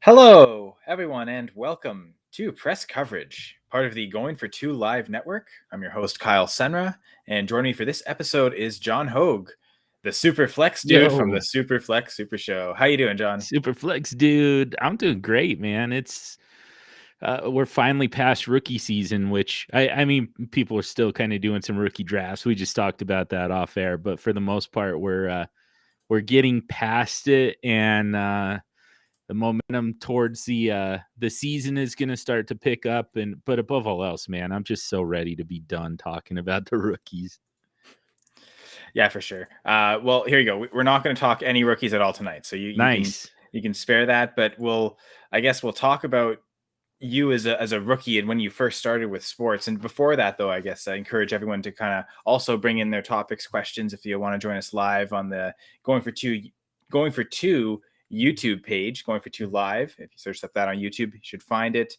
Hello, everyone, and welcome to Press Coverage, part of the Going for Two Live network. I'm your host, Kyle Senra, and joining me for this episode is John Hogue, the Superflex dude from the Yo, SuperFlex Super Show. How you doing, John? Superflex, dude. I'm doing great, man. We're finally past rookie season, which I mean, people are still kind of doing some rookie drafts. We just talked about that off air, but for the most part, we're getting past it, and the momentum towards the season is going to start to pick up. But above all else, man, I'm just so ready to be done talking about the rookies. Yeah, for sure. Well, here you go. We're not going to talk any rookies at all tonight, so Nice. you can spare that. But I guess we'll talk about you as a rookie and when you first started with sports. And before that, though, I guess I encourage everyone to kind of also bring in their topics, questions if you want to join us live on the going for two YouTube page, going for two live. If you search up that on YouTube, you should find it.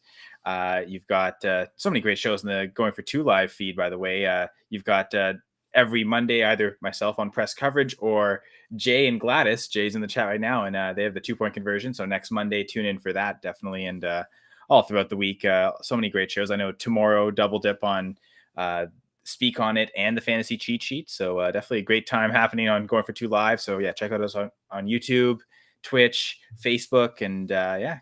You've got so many great shows in the Going for Two live feed, by the way. You've got every Monday, either myself on press coverage or Jay and Gladys. Jay's in the chat right now, and they have the 2-point conversion. So next Monday, tune in for that, definitely. And all throughout the week, so many great shows. I know tomorrow, double dip on Speak on It and the Fantasy Cheat Sheet. So definitely a great time happening on Going for Two Live. So yeah, check out us on YouTube, Twitch, Facebook, and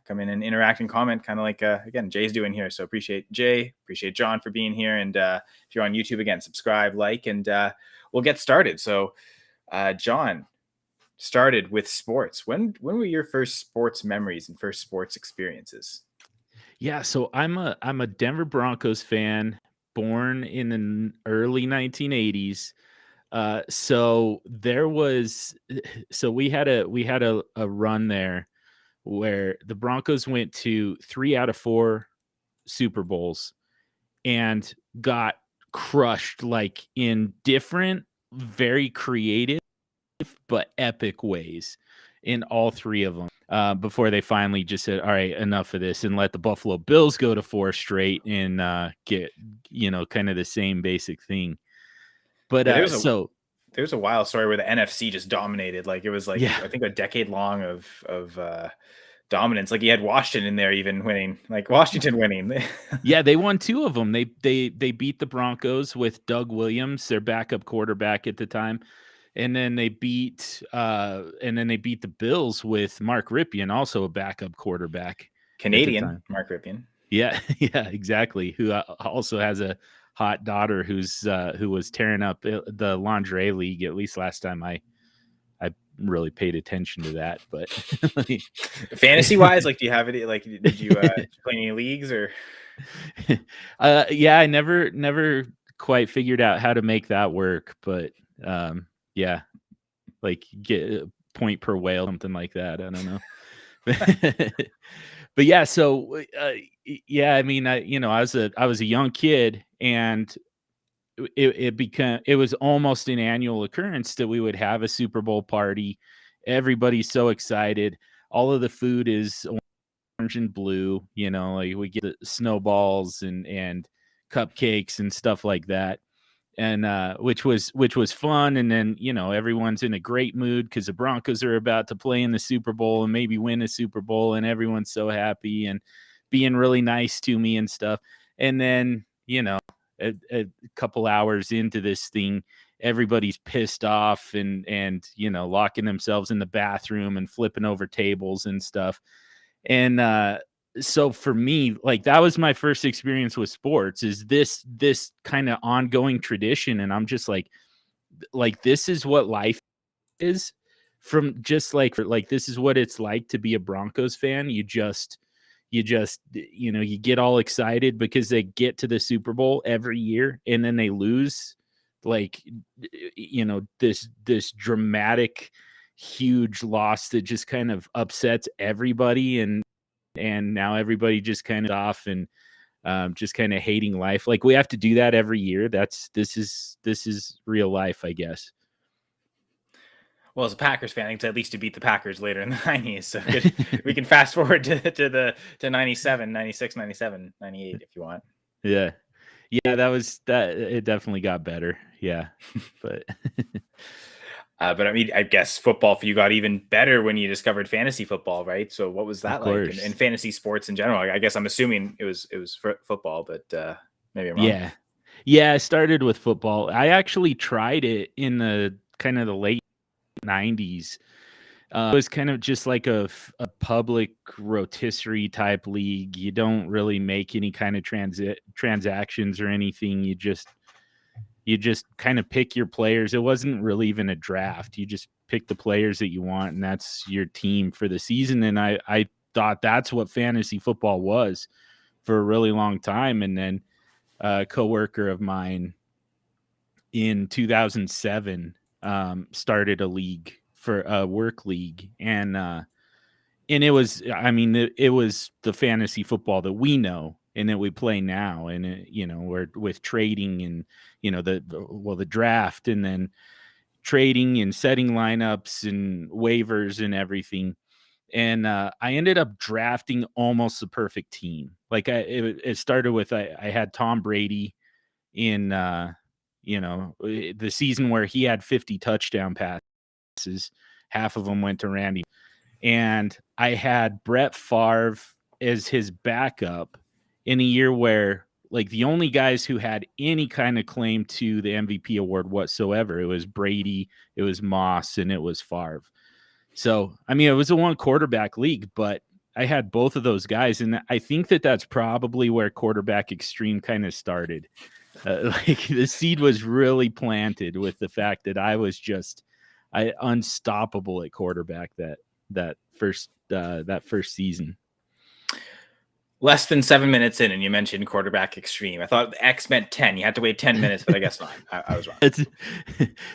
come in and interact and comment, kind of like again Jay's doing here. So appreciate Jay, appreciate John for being here, and if you're on YouTube, again, subscribe, like, and we'll get started. So John started with sports. When were your first sports memories and first sports experiences? Yeah, so I'm a Denver Broncos fan, born in the early 1980s. So there was, so we had a run there where the Broncos went to 3 out of 4 Super Bowls and got crushed, like in different, very creative but epic ways in all 3 of them. Before they finally just said, all right, enough of this, and let the Buffalo Bills go to 4 straight and get, kind of the same basic thing. But Yeah, there's a wild story where the NFC just dominated. Like it was like yeah, I think a decade long of dominance. Like you had Washington in there even winning, like Washington winning. yeah, they won 2 of them. They beat the Broncos with Doug Williams, their backup quarterback at the time, and then they beat the Bills with Mark Rypien, also a backup quarterback at the Canadian time. Mark Rypien. Yeah, yeah, exactly. Who also has a hot daughter who was tearing up the lingerie league. At least last time I really paid attention to that. But Fantasy wise, like do you have it? Like did you play any leagues or? yeah, I never quite figured out how to make that work. But yeah, like get a point per whale, something like that. I don't know. But yeah, so yeah, I mean, I was a young kid, and it was almost an annual occurrence that we would have a Super Bowl party. Everybody's so excited. All of the food is orange and blue, like we get the snowballs and cupcakes and stuff like that. And which was fun. And then, everyone's in a great mood because the Broncos are about to play in the Super Bowl and maybe win a Super Bowl, and everyone's so happy and being really nice to me and stuff. And then, a couple hours into this thing, everybody's pissed off and locking themselves in the bathroom and flipping over tables and stuff. And so for me, like, that was my first experience with sports, is this kind of ongoing tradition. And I'm just like this is what life is, from just like this is what it's like to be a Broncos fan. You get all excited because they get to the Super Bowl every year, and then they lose, like, this dramatic, huge loss that just kind of upsets everybody. And now everybody just kind of off and just kind of hating life. Like, we have to do that every year. This is real life, I guess. Well, as a Packers fan, it's at least to beat the Packers later in the 90s. So we can fast forward to 97, 96, 97, 98 if you want. Yeah. Yeah, that. It definitely got better. Yeah. But But I mean, I guess football for you got even better when you discovered fantasy football, right? So what was Of that like? And course. fantasy sports in general? I guess I'm assuming it was football, but maybe I'm wrong. Yeah. Yeah, I started with football. I actually tried it in the kind of the late 90s. It was kind of just like a public rotisserie type league. You don't really make any kind of transactions or anything. You just kind of pick your players. It wasn't really even a draft. You just pick the players that you want, and that's your team for the season. And I thought that's what fantasy football was for a really long time. And then a coworker of mine in 2007 started a league for a work league, and it was, I mean, it was the fantasy football that we know and that we play now. And, we're with trading and, the draft, and then trading and setting lineups and waivers and everything. And I ended up drafting almost the perfect team. Like it started with, I had Tom Brady in, the season where he had 50 touchdown passes. Half of them went to Randy, and I had Brett Favre as his backup in a year where, like, the only guys who had any kind of claim to the MVP award whatsoever, it was Brady, it was Moss, and it was Favre. So, I mean, it was a one quarterback league, but I had both of those guys, and I think that that's probably where quarterback extreme kind of started. Like, the seed was really planted with the fact that I was just unstoppable at quarterback that first season. Less than 7 minutes in, and you mentioned quarterback extreme. I thought X meant 10. You had to wait 10 minutes, but I guess not. I was wrong.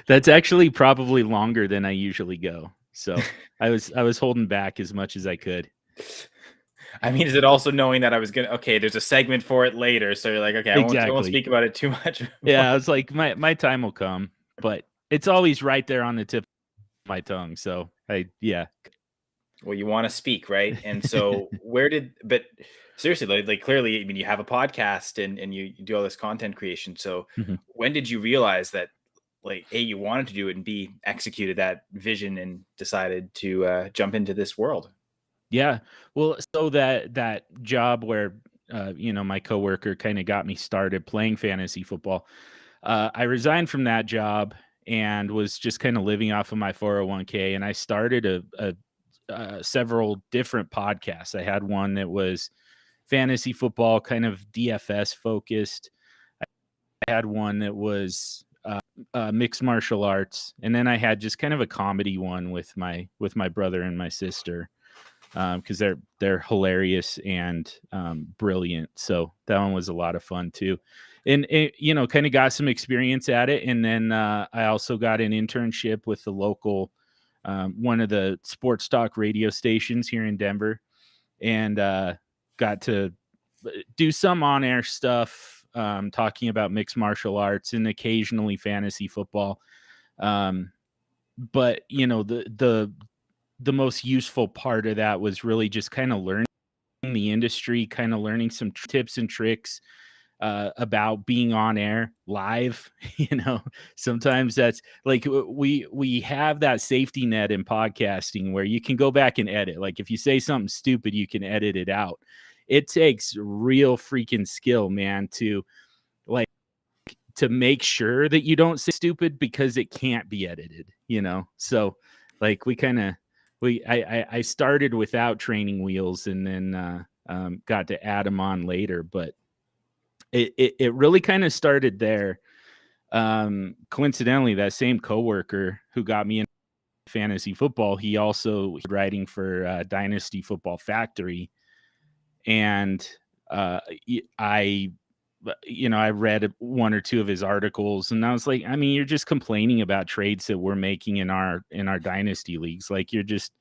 That's actually probably longer than I usually go. So I was holding back as much as I could. I mean, is it also knowing that I was gonna? Okay, there's a segment for it later, so you're like, okay, I won't Exactly. speak about it too much. Yeah, I was like, my time will come, but it's always right there on the tip of my tongue. So yeah. Well, you want to speak, right? And so but seriously, like clearly, I mean, you have a podcast and you do all this content creation. So Mhm. when did you realize that, like, A, you wanted to do it, and B, executed that vision and decided to jump into this world? Yeah. Well, so that job where my coworker kind of got me started playing fantasy football. I resigned from that job and was just kind of living off of my 401k, and I started several different podcasts. I had one that was fantasy football, kind of DFS focused. I had one that was mixed martial arts, and then I had just kind of a comedy one with my brother and my sister, because they're hilarious and brilliant. So that one was a lot of fun too, and it, kind of got some experience at it. And then I also got an internship with the local one of the sports talk radio stations here in Denver, and got to do some on-air stuff, talking about mixed martial arts and occasionally fantasy football. Um, but the most useful part of that was really just kind of learning the industry, kind of learning some tips and tricks about being on air live. Sometimes that's like, we have that safety net in podcasting where you can go back and edit. Like, if you say something stupid, you can edit it out. It takes real freaking skill, man, like to make sure that you don't say stupid, because it can't be edited. So, like, I started without training wheels, and then got to add them on later. But it really kind of started there. Coincidentally, that same coworker who got me in fantasy football, he also writing for Dynasty Football Factory, and I I read one or two of his articles, and I was like, I mean, you're just complaining about trades that we're making in our dynasty leagues. Like, you're just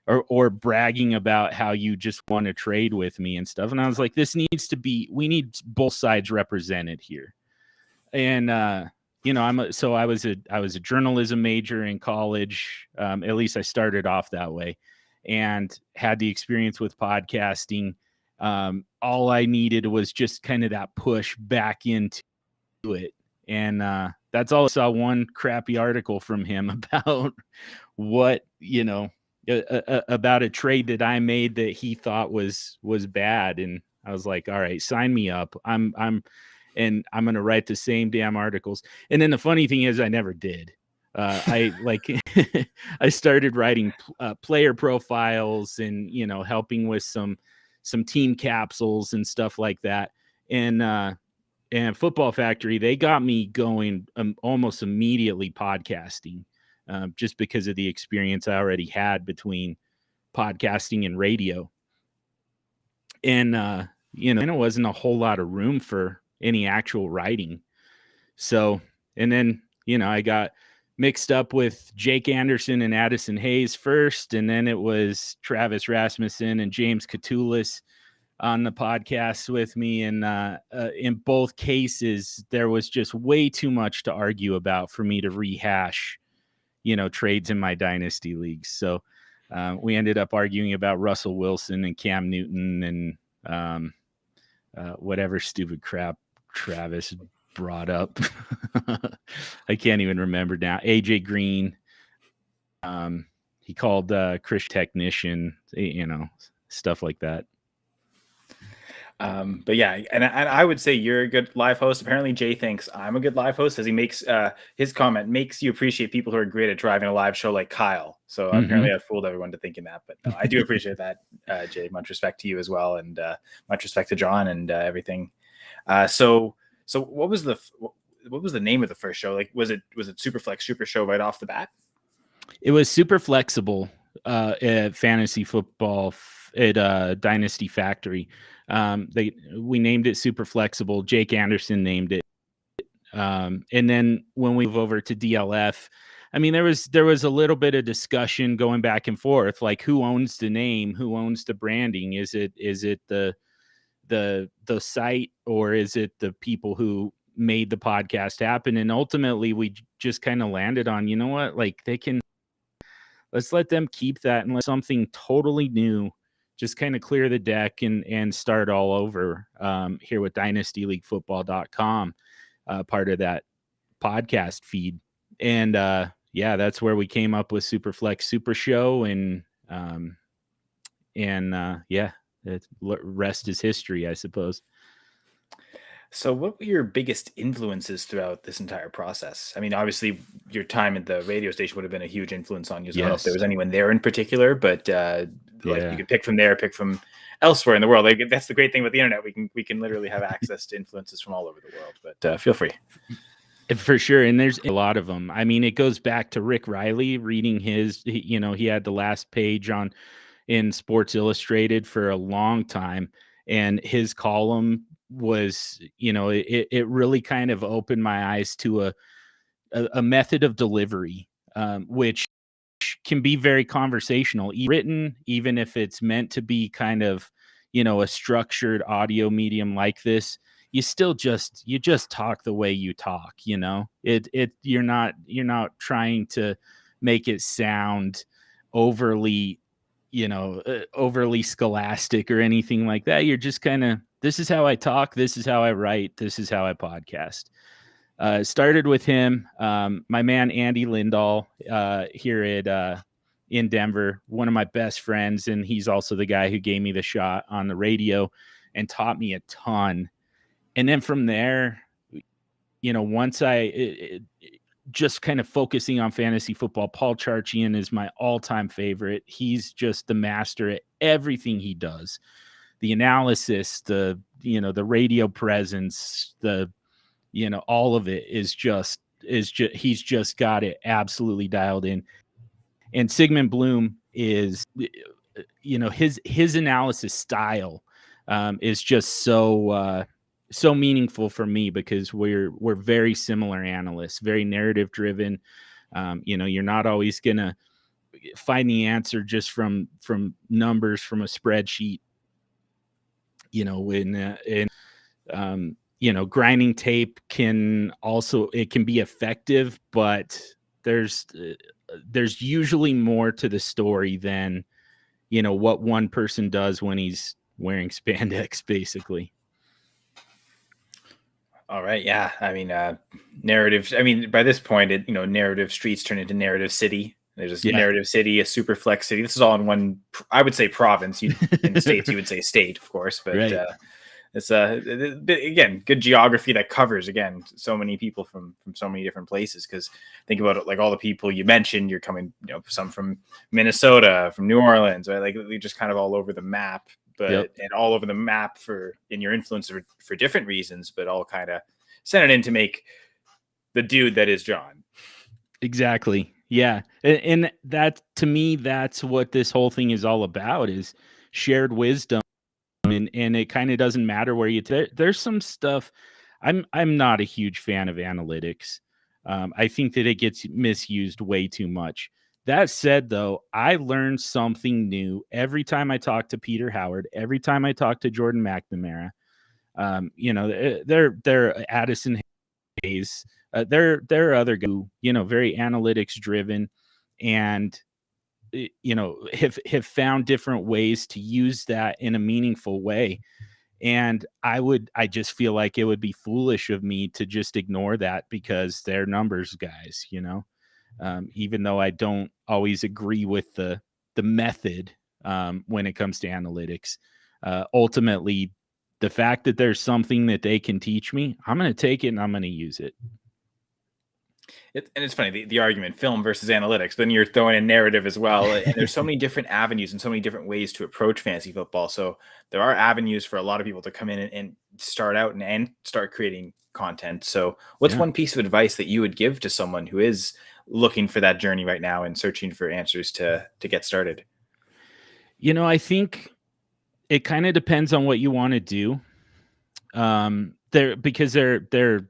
or bragging about how you just want to trade with me and stuff. And I was like, we need both sides represented here. And I was a journalism major in college. At least I started off that way, and had the experience with podcasting. All I needed was just kind of that push back into it. And That's all. I saw one crappy article from him about what, about a trade that I made that he thought was bad. And I was like, all right, sign me up. I'm going to write the same damn articles. And then the funny thing is I never did. I I started writing player profiles and, helping with some team capsules and stuff like that. And Football Factory, they got me going almost immediately podcasting, just because of the experience I already had between podcasting and radio. And, and it wasn't a whole lot of room for any actual writing. So, and then, I got mixed up with Jake Anderson and Addison Hayes first, and then it was Travis Rasmussen and James Catoulis on the podcast with me. And in both cases, there was just way too much to argue about for me to rehash, trades in my dynasty leagues. So we ended up arguing about Russell Wilson and Cam Newton and whatever stupid crap Travis brought up. I can't even remember now. AJ Green. He called Chris technician, stuff like that. But yeah, and I would say you're a good live host. Apparently Jay thinks I'm a good live host, as he makes his comment makes you appreciate people who are great at driving a live show like Kyle. So apparently I've fooled everyone to thinking that, but no, I do appreciate that, Jay. Much respect to you as well, and much respect to John and everything. So what was the name of the first show? Like, was it Superflex Super Show right off the bat? It was Super Flexible fantasy football at Dynasty Factory. We named it Super Flexible. Jake Anderson named it. And then when we move over to DLF, I mean, there was a little bit of discussion going back and forth, like who owns the name, who owns the branding? Is it the site, or is it the people who made the podcast happen? And ultimately we just kind of landed on, you know what, like let's let them keep that and let something totally new just kind of clear the deck and start all over here with dynastyleaguefootball.com, part of that podcast feed. And that's where we came up with SuperFlexSuperShow, and rest is history, I suppose. So what were your biggest influences throughout this entire process? I mean, obviously your time at the radio station would have been a huge influence on you. So I don't know if there was anyone there in particular, but like you could pick from there, pick from elsewhere in the world. Like, that's the great thing with the internet. We can literally have access to influences from all over the world, but feel free. For sure. And there's a lot of them. I mean, it goes back to Rick Riley reading he had the last page in Sports Illustrated for a long time. And his column was, it really kind of opened my eyes to a method of delivery, which can be very conversational, written, even if it's meant to be kind of, a structured audio medium like this. You still just talk the way you talk, you're not trying to make it sound overly, overly scholastic or anything like that. You're just kind of, this is how I talk. This is how I write. This is how I podcast. Started with him, my man, Andy Lindahl, here in Denver, one of my best friends. And he's also the guy who gave me the shot on the radio and taught me a ton. And then from there, once just kind of focusing on fantasy football, Paul Charchian is my all-time favorite. He's just the master at everything he does. The analysis, the radio presence, all of it is just he's just got it absolutely dialed in. And Sigmund Bloom is, his analysis style is just so meaningful for me, because we're very similar analysts, very narrative driven. You're not always gonna find the answer just from numbers from a spreadsheet. Grinding tape can be effective, but there's usually more to the story than what one person does when he's wearing spandex, basically. All right. Yeah. I mean, narrative. I mean, by this point, narrative streets turn into narrative city. There's a Yeah. narrative city, a Superflex city. This is all in one, I would say province. In the States, you would say state, of course, but Right. it's again, good geography that covers, again, so many people from so many different places. Because think about it, like all the people you mentioned, you're coming, some from Minnesota, from New Orleans, right? Like we just kind of all over the map, Yep. and all over the map in your influence for different reasons, but all kind of sent it in to make the dude that is John. Exactly. Yeah. And that, to me, that's what this whole thing is all about, is shared wisdom. And it kind of doesn't matter where there's some stuff. I'm not a huge fan of analytics. I think that it gets misused way too much. That said, though, I learn something new every time I talk to Peter Howard, every time I talk to Jordan McNamara. They're Addison Hayes. There are other guys who, very analytics driven, and have found different ways to use that in a meaningful way. And I just feel like it would be foolish of me to just ignore that because they're numbers guys, even though I don't always agree with the method when it comes to analytics. Ultimately, the fact that there's something that they can teach me, I'm going to take it and I'm going to use it. And it's funny, the argument, film versus analytics, but then you're throwing in narrative as well. And there's so many different avenues and so many different ways to approach fantasy football. So there are avenues for a lot of people to come in and start out and start creating content. So what's Yeah. one piece of advice that you would give to someone who is looking for that journey right now and searching for answers to get started? I think it kind of depends on what you want to do. Because they're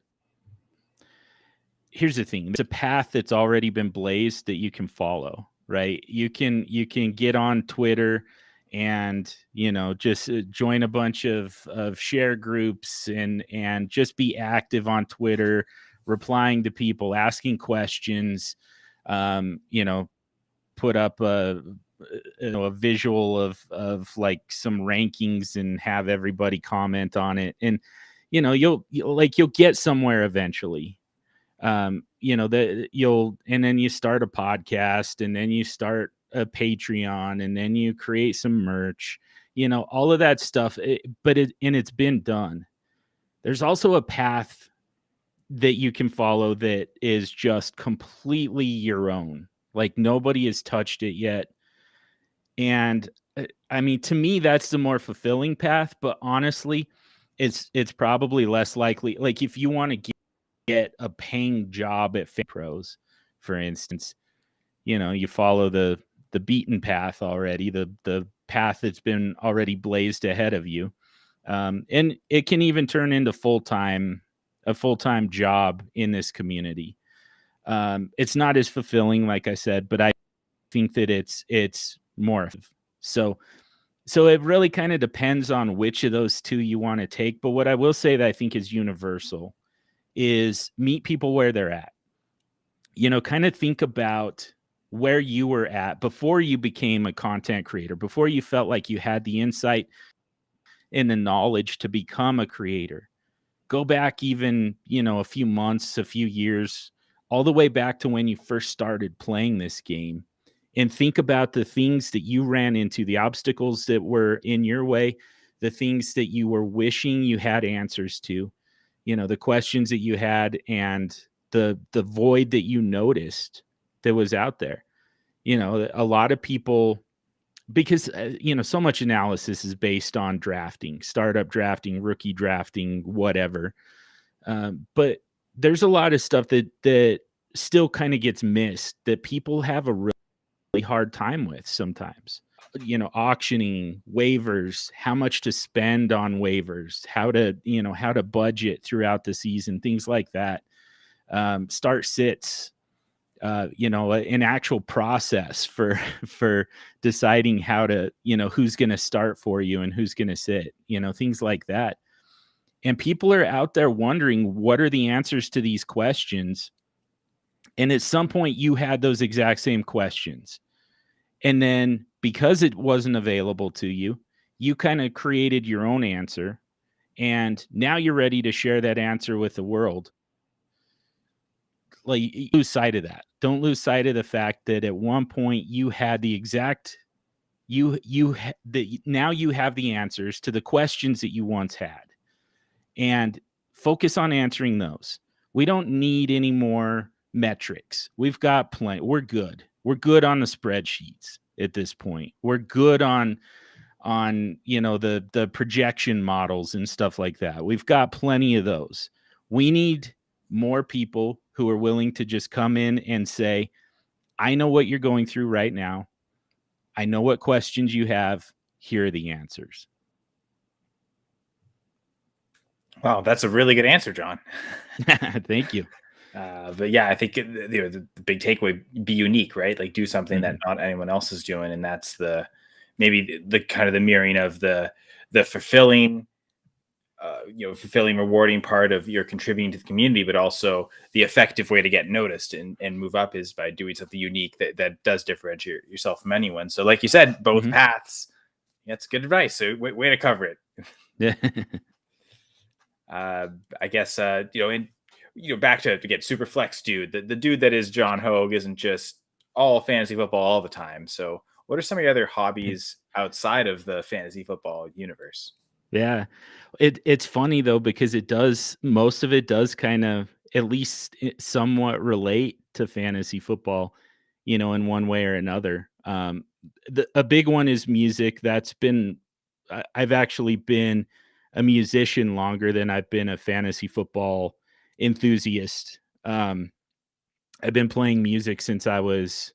here's the thing. It's a path that's already been blazed that you can follow, right? You can get on Twitter and, just join a bunch of share groups and just be active on Twitter, replying to people, asking questions, um, you know, put up a visual of like some rankings and have everybody comment on it. And, you'll get somewhere eventually. That and then you start a podcast, and then you start a Patreon, and then you create some merch, all of that stuff. It's been done. There's also a path that you can follow that is just completely your own. Like nobody has touched it yet. And I mean, to me, that's the more fulfilling path. But honestly, it's probably less likely. Like if you want to get a paying job at Pros, for instance, you follow the beaten path already, the path that's been already blazed ahead of you. And it can even turn into a full-time job in this community. It's not as fulfilling, like I said, but I think that it's more. So it really kind of depends on which of those two you want to take. But what I will say that I think is universal is meet people where they're at. Kind of think about where you were at before you became a content creator, before you felt like you had the insight and the knowledge to become a creator. Go back even, a few months, a few years, all the way back to when you first started playing this game, and think about the things that you ran into, the obstacles that were in your way, the things that you were wishing you had answers to, the questions that you had, and the void that you noticed that was out there. A lot of people, because so much analysis is based on drafting, startup drafting, rookie drafting, whatever. But there's a lot of stuff that still kind of gets missed, that people have a really hard time with sometimes. Auctioning, waivers, how much to spend on waivers, how to budget throughout the season, things like that. Start sits, an actual process for for deciding how to, who's going to start for you and who's going to sit, things like that. And people are out there wondering, what are the answers to these questions? And at some point you had those exact same questions. And then because it wasn't available to you, you kind of created your own answer. and now you're ready to share that answer with the world. Like, you lose sight of that. Don't lose sight of the fact that at one point you had the exact now you have the answers to the questions that you once had, and focus on answering those. We don't need any more metrics. We've got plenty. We're good. We're good on the spreadsheets at this point. We're good on the projection models and stuff like that. We've got plenty of those. We need more people who are willing to just come in and say, I know what you're going through right now. I know what questions you have. Here are the answers. Wow, that's a really good answer, John. Thank you. But yeah, I think the big takeaway, be unique, right? Like, do something that not anyone else is doing, and that's maybe the kind of the mirroring of the fulfilling, fulfilling, rewarding part of your contributing to the community, but also the effective way to get noticed and move up is by doing something unique that does differentiate yourself from anyone. So, like you said, both paths. That's good advice. So, way to cover it. Yeah. I guess back to get Superflex dude. The dude that is John Hogue isn't just all fantasy football all the time. So, what are some of your other hobbies outside of the fantasy football universe? Yeah. It's funny though, because most of it does kind of at least somewhat relate to fantasy football, in one way or another. A big one is music. I've actually been a musician longer than I've been a fantasy football enthusiast. I've been playing music since I was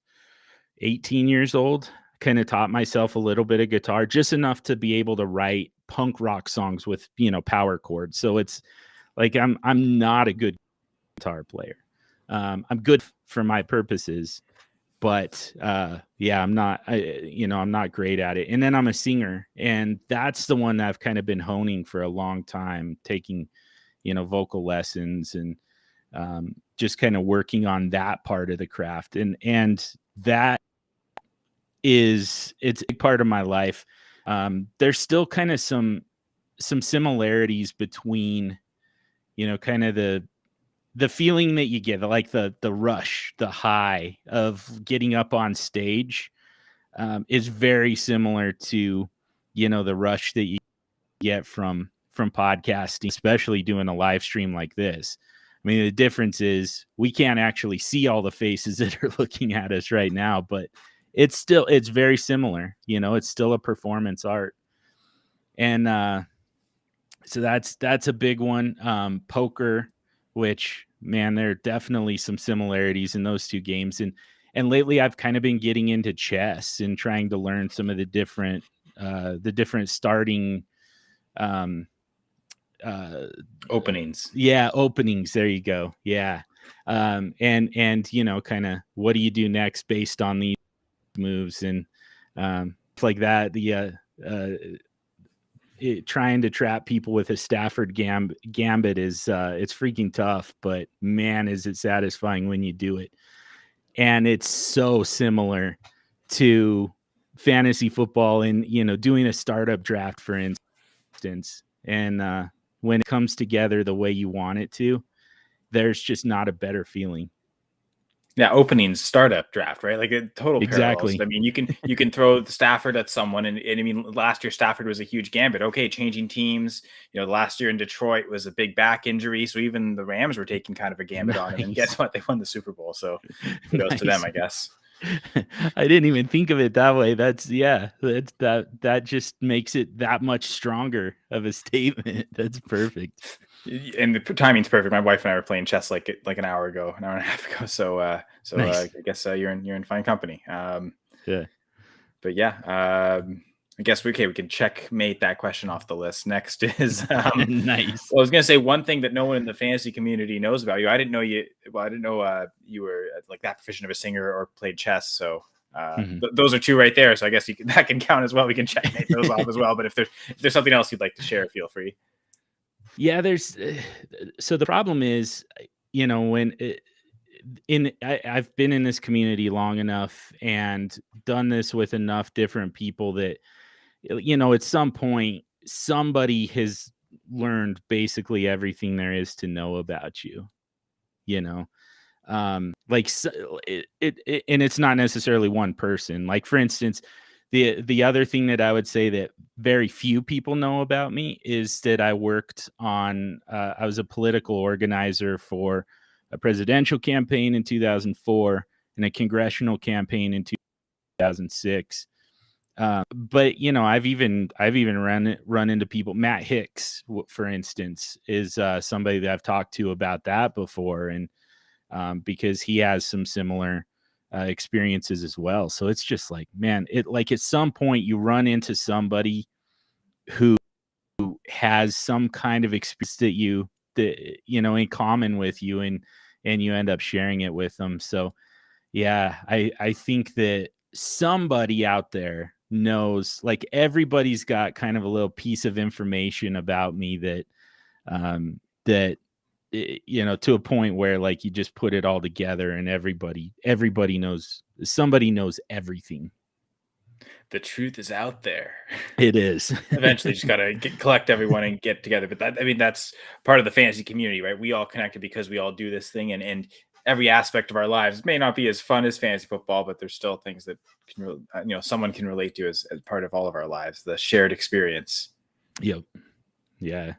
18 years old. Kind of taught myself a little bit of guitar, just enough to be able to write punk rock songs with, power chords. So it's like I'm not a good guitar player. I'm good for my purposes, but yeah, I'm not great at it. And then I'm a singer, and that's the one that I've kind of been honing for a long time, taking, vocal lessons and just kind of working on that part of the craft. And that it's a big part of my life. There's still kind of some similarities between, kind of the feeling that you get, like the rush, the high of getting up on stage, is very similar to, the rush that you get from podcasting, especially doing a live stream like this. I mean, the difference is we can't actually see all the faces that are looking at us right now, but it's very similar. It's still a performance art. And so that's a big one. Poker, which, man, there are definitely some similarities in those two games. And lately I've kind of been getting into chess and trying to learn some of the different starting Openings. Yeah, openings. There you go. Yeah. And kind of what do you do next based on these moves, and like that. Trying to trap people with a Stafford gambit is it's freaking tough, but man, is it satisfying when you do it. And it's so similar to fantasy football and, doing a startup draft, for instance. And when it comes together the way you want it to, there's just not a better feeling. Yeah, openings, startup draft, right? Like a total parallels. Exactly. I mean, you can throw the Stafford at someone, and I mean, last year Stafford was a huge gambit. Okay, changing teams. Last year in Detroit was a big back injury, so even the Rams were taking kind of a gambit on him. And guess what? They won the Super Bowl. So kudos to them, I guess. I didn't even think of it that way. That just makes it that much stronger of a statement. That's perfect. And the timing's perfect. My wife and I were playing chess like an hour and a half ago. So Nice. I guess you're in fine company. Yeah. But yeah, I guess we can checkmate that question off the list. Next is Nice. well, I was gonna say one thing that no one in the fantasy community knows about you. I didn't know you were like that proficient of a singer or played chess. So those are two right there. So I guess that can count as well. We can checkmate those off as well. But if there's something else you'd like to share, feel free. Yeah, so the problem is, when I've been in this community long enough and done this with enough different people that, at some point somebody has learned basically everything there is to know about you, you know? Like and it's not necessarily one person. Like for instance, the other thing that I would say that very few people know about me is that I worked on I was a political organizer for a presidential campaign in 2004 and a congressional campaign in 2006. But you know, I've even run into people. Matt Hicks, for instance, is somebody that I've talked to about that before, and because he has some similar experiences as well. So it's just like, man, it like at some point you run into somebody who has some kind of experience that you know in common with you, and you end up sharing it with them. So yeah, I think that somebody out there knows, like everybody's got kind of a little piece of information about me that that you know, to a point where like you just put it all together and everybody knows, somebody knows everything. The truth is out there. It is. Eventually, just gotta collect everyone and get together. But that, I mean, that's part of the fantasy community, right? We all connected because we all do this thing, and every aspect of our lives may not be as fun as fantasy football, but there's still things that can, someone can relate to as part of all of our lives. The shared experience. Yep. Yeah.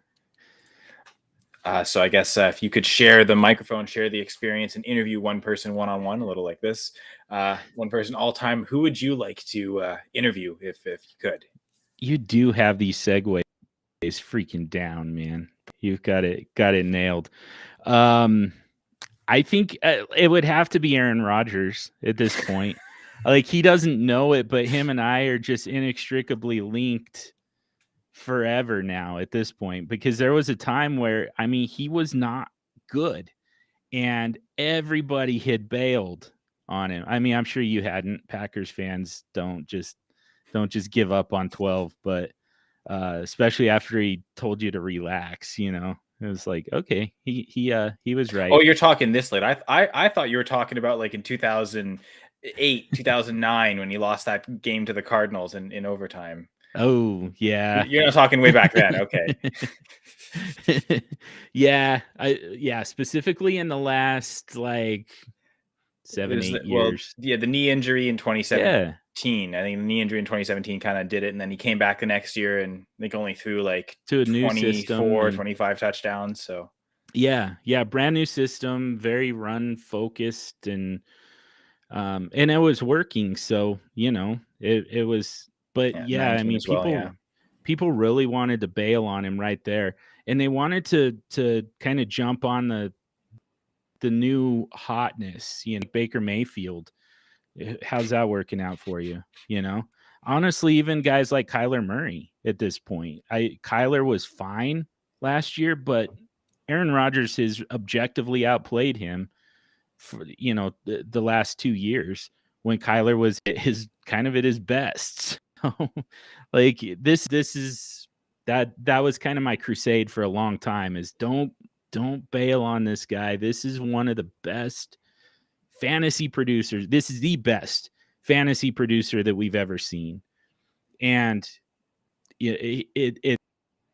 So I guess if you could share the microphone, share the experience, and interview one person one on one, a little like this, one person all time, who would you like to interview if you could? You do have these segues freaking down, man. You've got it nailed. Um, I think it would have to be Aaron Rodgers at this point. Like he doesn't know it, but him and I are just inextricably linked forever now at this point, because there was a time where, I mean, he was not good and everybody had bailed on him. I mean, I'm sure you hadn't. Packers fans don't just give up on 12, but especially after he told you to relax, you know. It was like, okay, he was right. Oh, you're talking this late. I thought you were talking about like in 2008, 2009 when he lost that game to the Cardinals in overtime. Oh, yeah. You're not talking way back then. Okay. Yeah, specifically in the last like It 7, was 8 well, years. yeah, the knee injury in 2017. Yeah. I think the knee injury in 2017 kind of did it. And then he came back the next year and I think only threw like To a new system 24, and 25 touchdowns. So yeah, brand new system, very run focused, and it was working. So, you know, it was, but yeah, yeah, I 19 mean, as well. Yeah. people really wanted to bail on him right there. And they wanted to kind of jump on the new hotness, you know, like Baker Mayfield. How's that working out for you? You know, honestly, even guys like Kyler Murray at this point, Kyler was fine last year, but Aaron Rodgers has objectively outplayed him for, you know, the last 2 years when Kyler was at his kind of at his best. So, like this is that was kind of my crusade for a long time, is don't bail on this guy. This is one of the best fantasy producers. This is the best fantasy producer that we've ever seen. And it's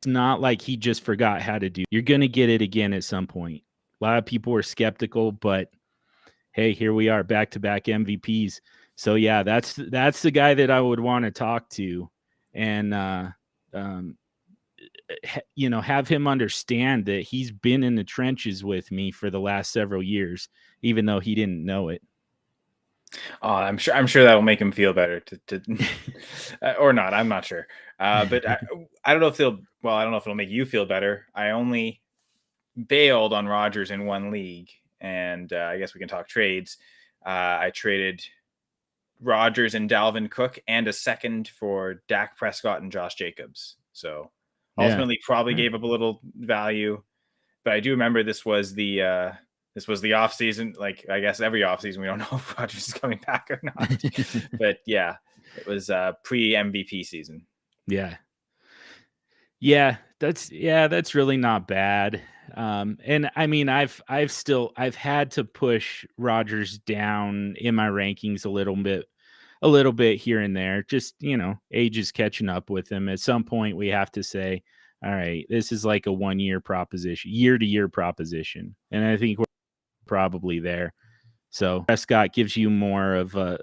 not like he just forgot how to do. You're going to get it again at some point. A lot of people were skeptical, but hey, here we are, back-to-back MVPs. So yeah, that's the guy that I would want to talk to, and you know, have him understand that he's been in the trenches with me for the last several years, even though he didn't know it. Oh, I'm sure that will make him feel better or not. I'm not sure. But I don't know if I don't know if it'll make you feel better. I only bailed on Rodgers in one league, and I guess we can talk trades. I traded Rodgers and Dalvin Cook and a second for Dak Prescott and Josh Jacobs. So Yeah. ultimately, probably gave up a little value, but I do remember this was the off season. Like I guess every off season, we don't know if Rodgers is coming back or not. But yeah, it was pre MVP season. Yeah. That's really not bad. And I mean, I've had to push Rodgers down in my rankings a little bit here and there. Just, you know, age is catching up with him. At some point we have to say, all right, this is like a 1-year proposition, year-to-year proposition, and I think we're probably there. So Prescott gives you more of a,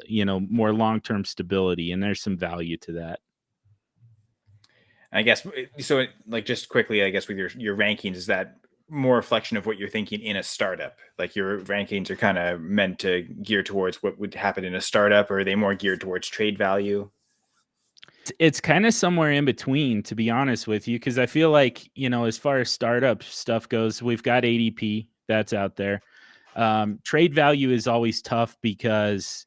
more long-term stability, and there's some value to that. I guess so. Like, just quickly, I guess with your rankings, is that more reflection of what you're thinking in a startup? Like, your rankings are kind of meant to gear towards what would happen in a startup, or are they more geared towards trade value? It's kind of somewhere in between, to be honest with you, because I feel like, as far as startup stuff goes, we've got ADP that's out there. Trade value is always tough because,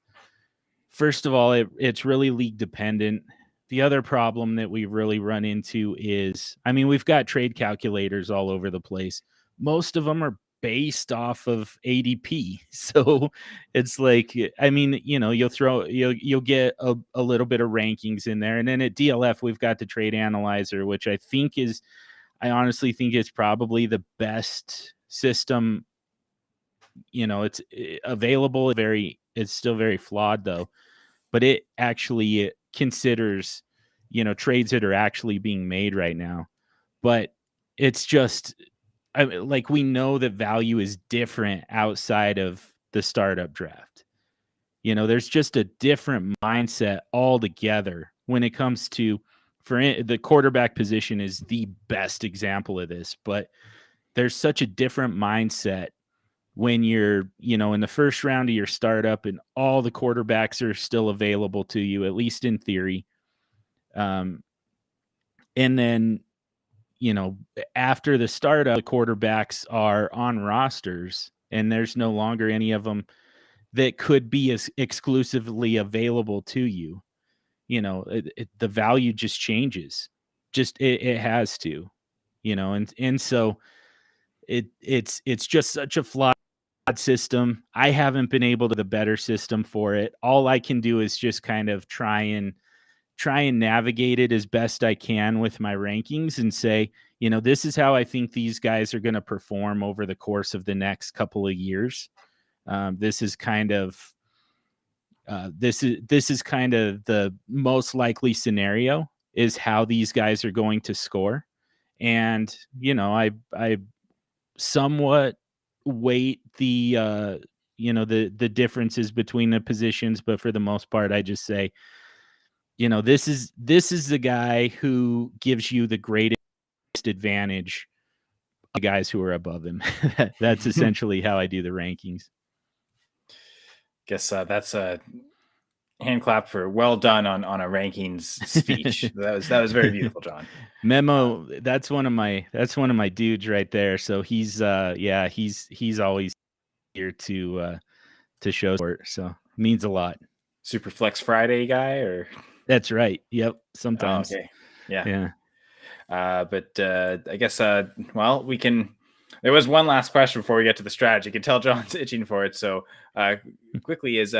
first of all, it's really league dependent. The other problem that we really run into is, I mean, we've got trade calculators all over the place. Most of them are based off of ADP. So it's like, I mean, you'll get a little bit of rankings in there. And then at DLF, we've got the trade analyzer, which I honestly think is probably the best system. It's available. It's still very flawed though, but it actually considers, trades that are actually being made right now. But it's just, like, we know that value is different outside of the startup draft. There's just a different mindset altogether when it comes to, the quarterback position is the best example of this, but there's such a different mindset when you're, in the first round of your startup and all the quarterbacks are still available to you, at least in theory. And then, after the startup, the quarterbacks are on rosters and there's no longer any of them that could be as exclusively available to you. The value just changes. It has to, and so it's just such a flawed system. I haven't been able to the better system for it. All I can do is just kind of try and navigate it as best I can with my rankings and say, this is how I think these guys are going to perform over the course of the next couple of years. This is kind of the most likely scenario is how these guys are going to score. And, I somewhat weight the the differences between the positions, but for the most part, I just say, this is the guy who gives you the greatest advantage, the guys who are above him. That's essentially how I do the rankings. Guess that's a hand clap for well done on a rankings speech. that was very beautiful, John. Memo, that's one of my dudes right there. So he's always here to show support. So means a lot. Superflex Friday guy, or? That's right. Yep. Oh, Sometimes. okay. Yeah. Yeah. I guess well, we can. There was one last question before we get to the strategy. You can tell John's itching for it. So quickly, is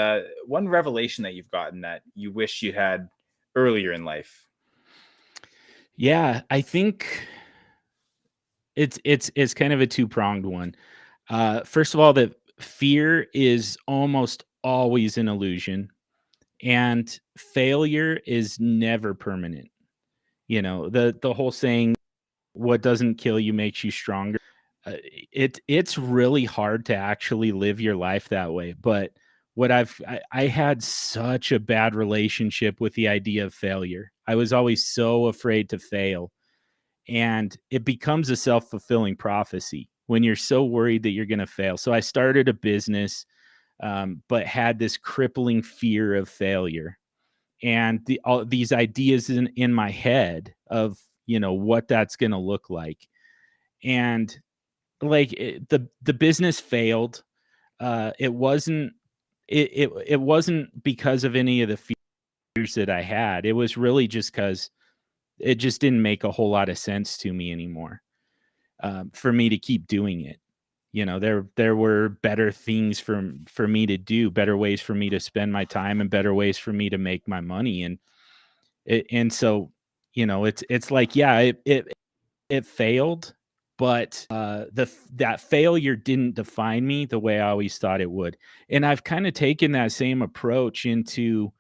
one revelation that you've gotten that you wish you had earlier in life? Yeah, I think it's kind of a two-pronged one. First of all, that fear is almost always an illusion, and failure is never permanent. The whole saying, "What doesn't kill you makes you stronger." It's really hard to actually live your life that way. But I had such a bad relationship with the idea of failure. I was always so afraid to fail. And it becomes a self-fulfilling prophecy when you're so worried that you're going to fail. So I started a business, but had this crippling fear of failure, and all these ideas in my head of, what that's going to look like. And like the business failed. It wasn't it wasn't because of any of the fears that I had. It was really just because it just didn't make a whole lot of sense to me anymore, for me to keep doing it. There were better things for me to do, better ways for me to spend my time, and better ways for me to make my money. And so, it's like, yeah, it failed, but that failure didn't define me the way I always thought it would. And I've kind of taken that same approach into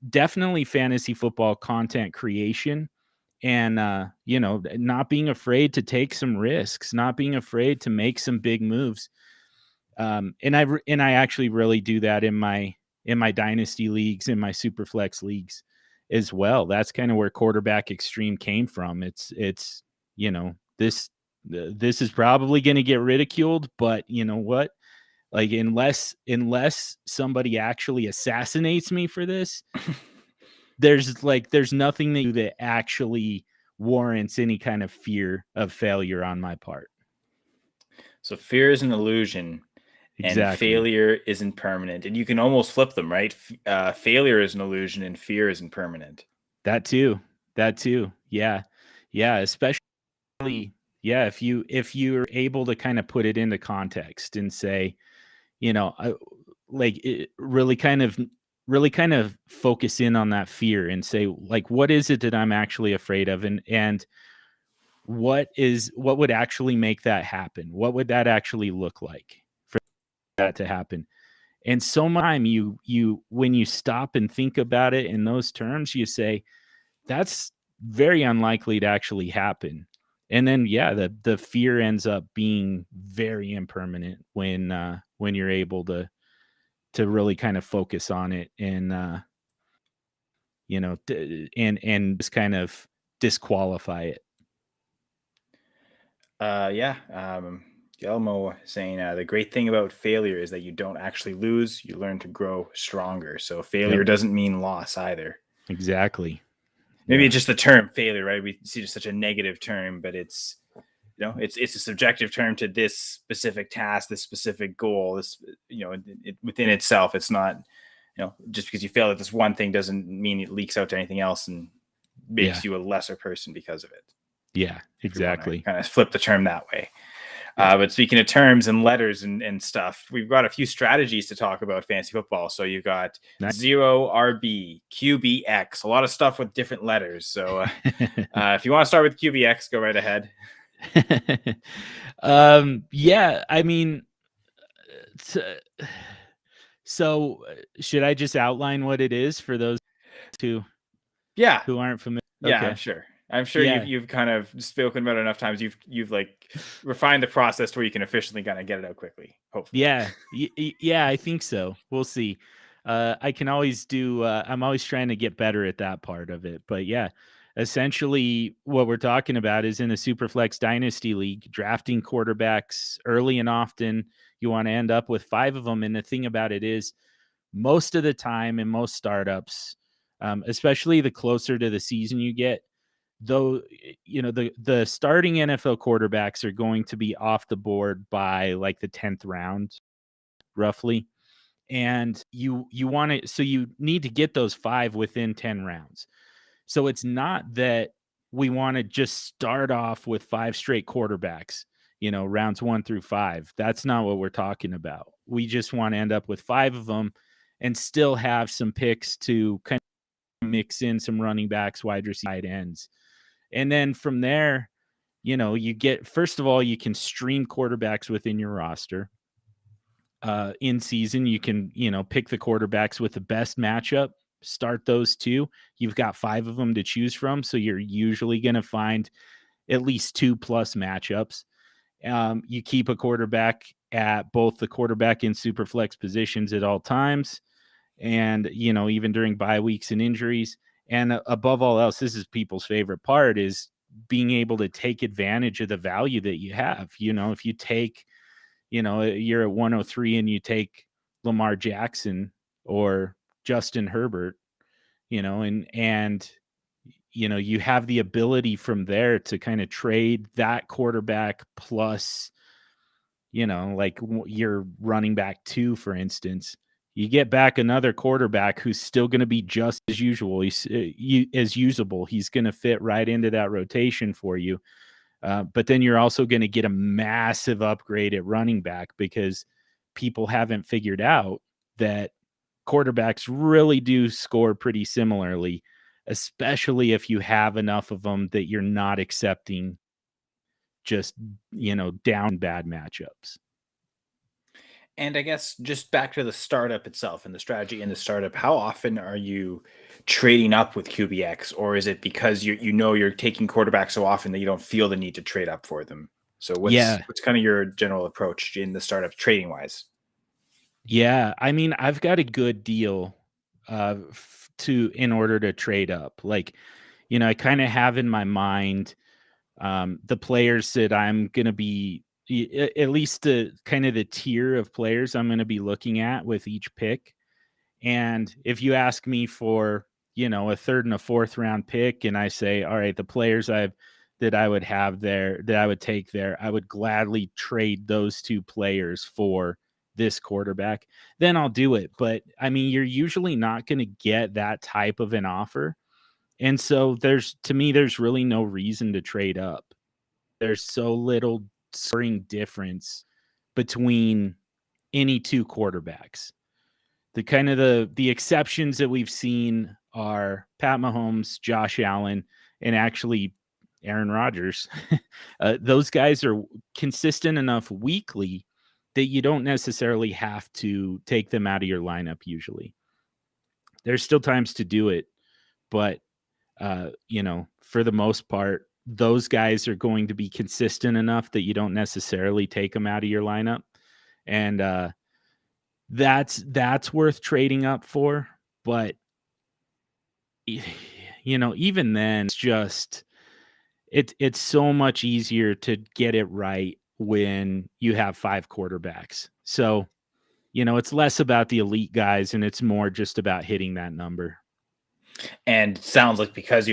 definitely fantasy football content creation, and not being afraid to take some risks, not being afraid to make some big moves. And I actually really do that in my dynasty leagues, in my Superflex leagues as well. That's kind of where quarterback extreme came from. It's this is probably going to get ridiculed, but you know what? Like unless somebody actually assassinates me for this, there's nothing that actually warrants any kind of fear of failure on my part. So fear is an illusion, and Exactly. failure isn't permanent. And you can almost flip them, right? Failure is an illusion, and fear isn't permanent. That too. That too. Yeah. Yeah. Especially, yeah. If you're able to kind of put it into context and say, really kind of focus in on that fear and say, like, what is it that I'm actually afraid of? And what would actually make that happen? What would that actually look like for that to happen? And so much you when you stop and think about it in those terms, you say, that's very unlikely to actually happen. And then, yeah, the fear ends up being very impermanent when you're able to really kind of focus on it and and just kind of disqualify it. Yeah. Guillermo saying the great thing about failure is that you don't actually lose; you learn to grow stronger. So failure Yep, doesn't mean loss either. exactly. Maybe Yeah. it's just the term failure, right? We see just such a negative term, but it's it's a subjective term to this specific task, this specific goal. This within itself, it's not just because you fail at this one thing doesn't mean it leaks out to anything else and Yeah. makes you a lesser person because of it. Yeah, If we want to exactly. kind of flip the term that way. Yeah. But speaking of terms and letters and stuff, we've got a few strategies to talk about fantasy football. So you've got Nice. 0RB, QBX, a lot of stuff with different letters. So if you want to start with QBX, go right ahead. Yeah, I mean, t so, should I just outline what it is for those who Yeah, aren't familiar? yeah, I'm Okay. sure. I'm sure Yeah. you've kind of spoken about it enough times. You've like refined the process to where you can efficiently kind of get it out quickly. Hopefully. Yeah. Yeah, I think so. We'll see. I can always do, I'm always trying to get better at that part of it. But yeah, essentially what we're talking about is in a Superflex Dynasty League, drafting quarterbacks early and often. You want to end up with 5 of them. And the thing about it is, most of the time in most startups, especially the closer to the season you get, though, the starting NFL quarterbacks are going to be off the board by like the 10th round, roughly. And you want to, so you need to get those 5 within 10 rounds. So it's not that we want to just start off with 5 straight quarterbacks, rounds 1 through 5. That's not what we're talking about. We just want to end up with 5 of them and still have some picks to kind of mix in some running backs, wide receivers, tight ends. And then from there, you get, first of all, you can stream quarterbacks within your roster. In season, you can, pick the quarterbacks with the best matchup, start those 2. You've got 5 of them to choose from. So you're usually going to find at least 2 plus matchups. You keep a quarterback at both the quarterback and super flex positions at all times. And, even during bye weeks and injuries. And above all else, this is people's favorite part, is being able to take advantage of the value that you have. If you take, you're at 103 and you take Lamar Jackson or Justin Herbert, and you have the ability from there to kind of trade that quarterback plus, like your running back 2, for instance. You get back another quarterback who's still going to be just as usual. He's as usable. He's going to fit right into that rotation for you. But then you're also going to get a massive upgrade at running back, because people haven't figured out that quarterbacks really do score pretty similarly, especially if you have enough of them that you're not accepting just, down bad matchups. And I guess just back to the startup itself and the strategy in the startup, how often are you trading up with QBX, or is it because you know you're taking quarterbacks so often that you don't feel the need to trade up for them? So Yeah. what's kind of your general approach in the startup trading wise? Yeah, I mean, I've got a good deal, to in order to trade up. Like, I kinda have in my mind, the players that I'm gonna be at least the kind of the tier of players I'm gonna be looking at with each pick. And if you ask me for, a third and a fourth round pick, and I say, all right, the players that I would have there, that I would take there, I would gladly trade those two players for this quarterback, then I'll do it. But I mean, you're usually not going to get that type of an offer. And so to me, there's really no reason to trade up. There's so little scoring difference between any two quarterbacks. The exceptions that we've seen are Pat Mahomes, Josh Allen, and actually Aaron Rodgers. Those guys are consistent enough weekly that you don't necessarily have to take them out of your lineup usually. There's still times to do it, but for the most part, those guys are going to be consistent enough that you don't necessarily take them out of your lineup. And that's worth trading up for, but even then, it's so much easier to get it right when you have 5 quarterbacks. So, it's less about the elite guys and it's more just about hitting that number. And sounds like because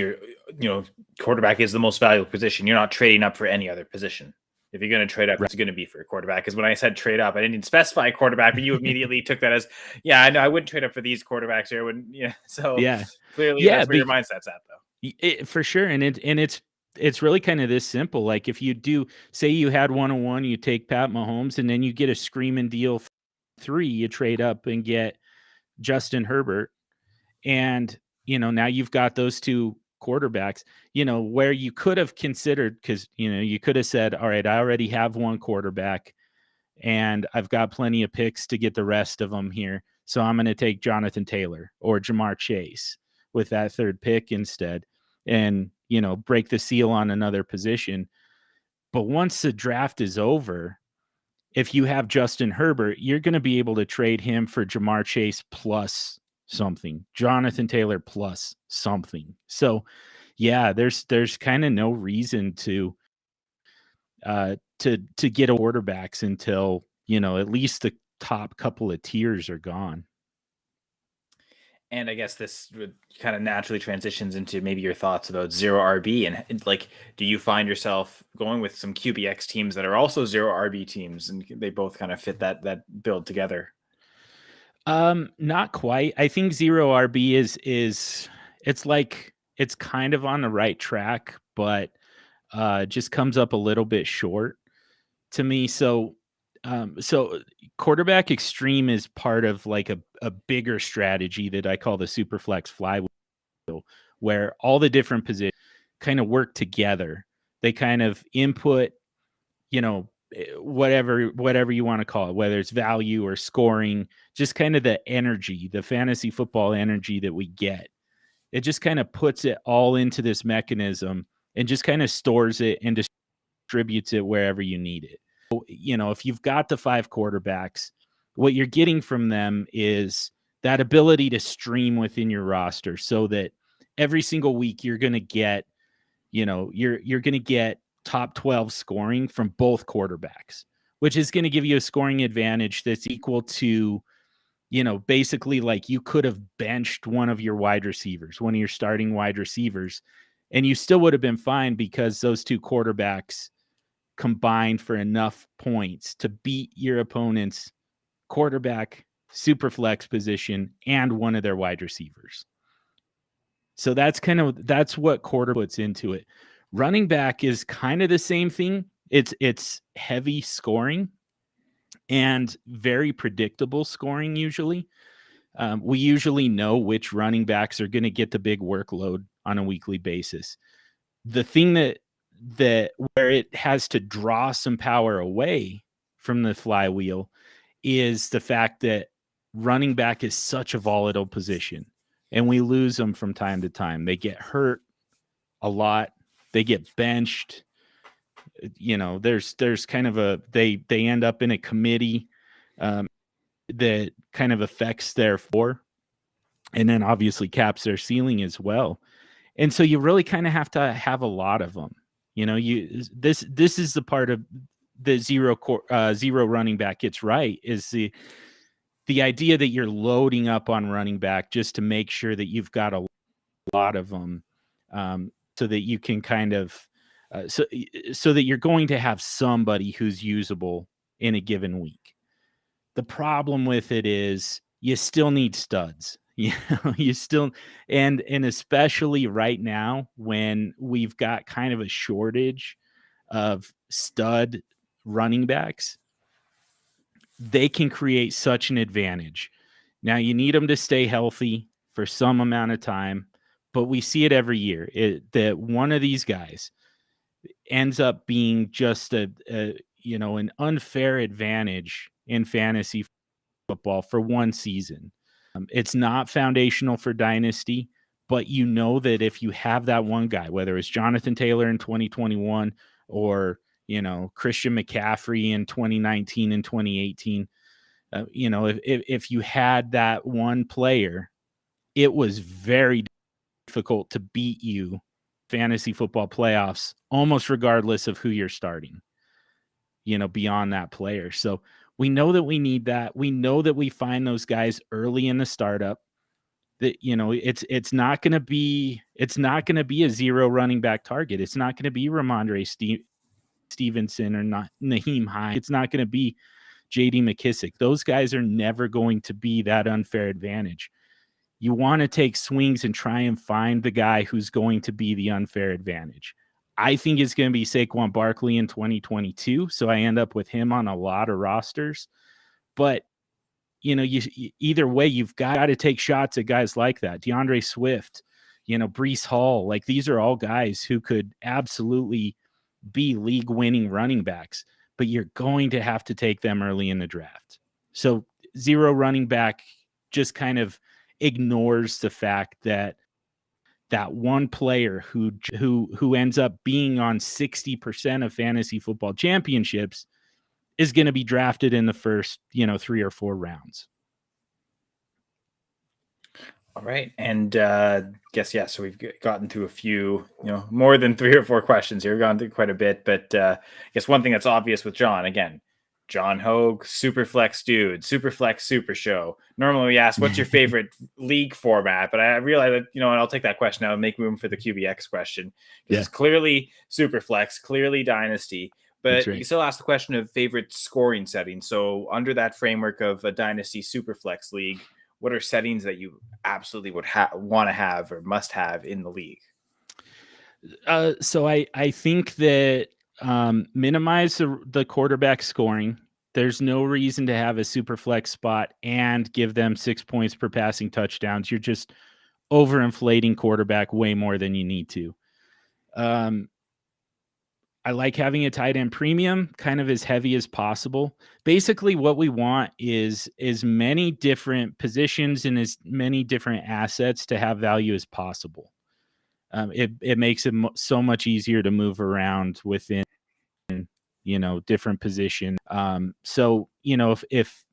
quarterback is the most valuable position, you're not trading up for any other position. If you're going to trade up, Right. it's going to be for a quarterback. Because when I said trade up, I didn't even specify quarterback, but you immediately took that as, yeah, I know I wouldn't trade up for these quarterbacks here. I wouldn't, yeah. So Yeah. clearly Yeah, that's where your mindset's at, though. for sure, and it's really kind of this simple. Like if you do say you had 101, you take Pat Mahomes, and then you get a screaming deal 3, you trade up and get Justin Herbert. And, now you've got those 2 quarterbacks, where you could have considered, because, you could have said, all right, I already have 1 quarterback and I've got plenty of picks to get the rest of them here. So I'm going to take Jonathan Taylor or Jamar Chase with that 3rd pick instead and, break the seal on another position. But once the draft is over, if you have Justin Herbert, you're going to be able to trade him for Jamar Chase plus something, Jonathan Taylor plus something. So, yeah, there's kind of no reason to get quarterbacks until, at least the top couple of tiers are gone. And I guess this would kind of naturally transitions into maybe your thoughts about zero RB and like, do you find yourself going with some QBX teams that are also zero RB teams, and they both kind of fit that build together? Not quite. I think zero RB is it's like it's kind of on the right track, but just comes up a little bit short to me. So quarterback extreme is part of like a bigger strategy that I call the Superflex flywheel, where all the different positions kind of work together. They kind of input, whatever you want to call it, whether it's value or scoring, just kind of the energy, the fantasy football energy that we get. It just kind of puts it all into this mechanism and just kind of stores it and distributes it wherever you need it. So, if you've got the 5 quarterbacks, what you're getting from them is that ability to stream within your roster so that every single week you're going to get, you're going to get top 12 scoring from both quarterbacks, which is going to give you a scoring advantage that's equal to, basically like you could have benched one of your wide receivers, one of your starting wide receivers, and you still would have been fine because those 2 quarterbacks combined for enough points to beat your opponent's quarterback, super flex position, and one of their wide receivers. So that's what quarter puts into it. Running back is kind of the same thing. It's heavy scoring and very predictable scoring usually. We usually know which running backs are going to get the big workload on a weekly basis. The thing that where it has to draw some power away from the flywheel is the fact that running back is such a volatile position, and we lose them from time to time. They get hurt a lot. They get benched. There's kind of they end up in a committee that kind of affects their floor, and then obviously caps their ceiling as well. And so you really kind of have to have a lot of them. This is the part of the zero running back gets right, is the idea that you're loading up on running back just to make sure that you've got a lot of them, so that you can kind of so that you're going to have somebody who's usable in a given week. The problem with it is you still need studs. You still, and especially right now when we've got kind of a shortage of stud running backs, they can create such an advantage. Now you need them to stay healthy for some amount of time, but we see it every year that one of these guys ends up being just an unfair advantage in fantasy football for one season. It's not foundational for dynasty, but that if you have that one guy, whether it's Jonathan Taylor in 2021 or Christian McCaffrey in 2019 and 2018, if you had that one player, it was very difficult to beat you fantasy football playoffs, almost regardless of who you're starting, beyond that player. So we know that we need that. We know that we find those guys early in the startup. That it's not going to be a zero running back target. It's not going to be Ramondre Stevenson or not Naheem Hines. It's not going to be J.D. McKissick. Those guys are never going to be that unfair advantage. You want to take swings and try and find the guy who's going to be the unfair advantage. I think it's going to be Saquon Barkley in 2022, so I end up with him on a lot of rosters. But either way, you've got to take shots at guys like that. DeAndre Swift, Breece Hall. Like, these are all guys who could absolutely be league-winning running backs, but you're going to have to take them early in the draft. So zero running back just kind of ignores the fact that one player who ends up being on 60% of fantasy football championships is going to be drafted in the first, 3 or 4 rounds. All right. And so we've gotten through a few, more than 3 or 4 questions here. We've gone through quite a bit, but I guess one thing that's obvious with John, again, John Hogue, Superflex dude, Superflex Super Show. Normally we ask, what's your favorite league format? But I realize that, and I'll take that question now and make room for the QBX question. It's clearly Superflex, clearly Dynasty, but right. You still ask the question of favorite scoring settings. So under that framework of a Dynasty Superflex league, what are settings that you absolutely would want to have or must have in the league? So I think that minimize the quarterback scoring. There's no reason to have a super flex spot and give them 6 points per passing touchdowns. You're just overinflating quarterback way more than you need to. I like having a tight end premium kind of as heavy as possible. Basically, what we want is as many different positions and as many different assets to have value as possible. It makes it so much easier to move around within, different positions. So, if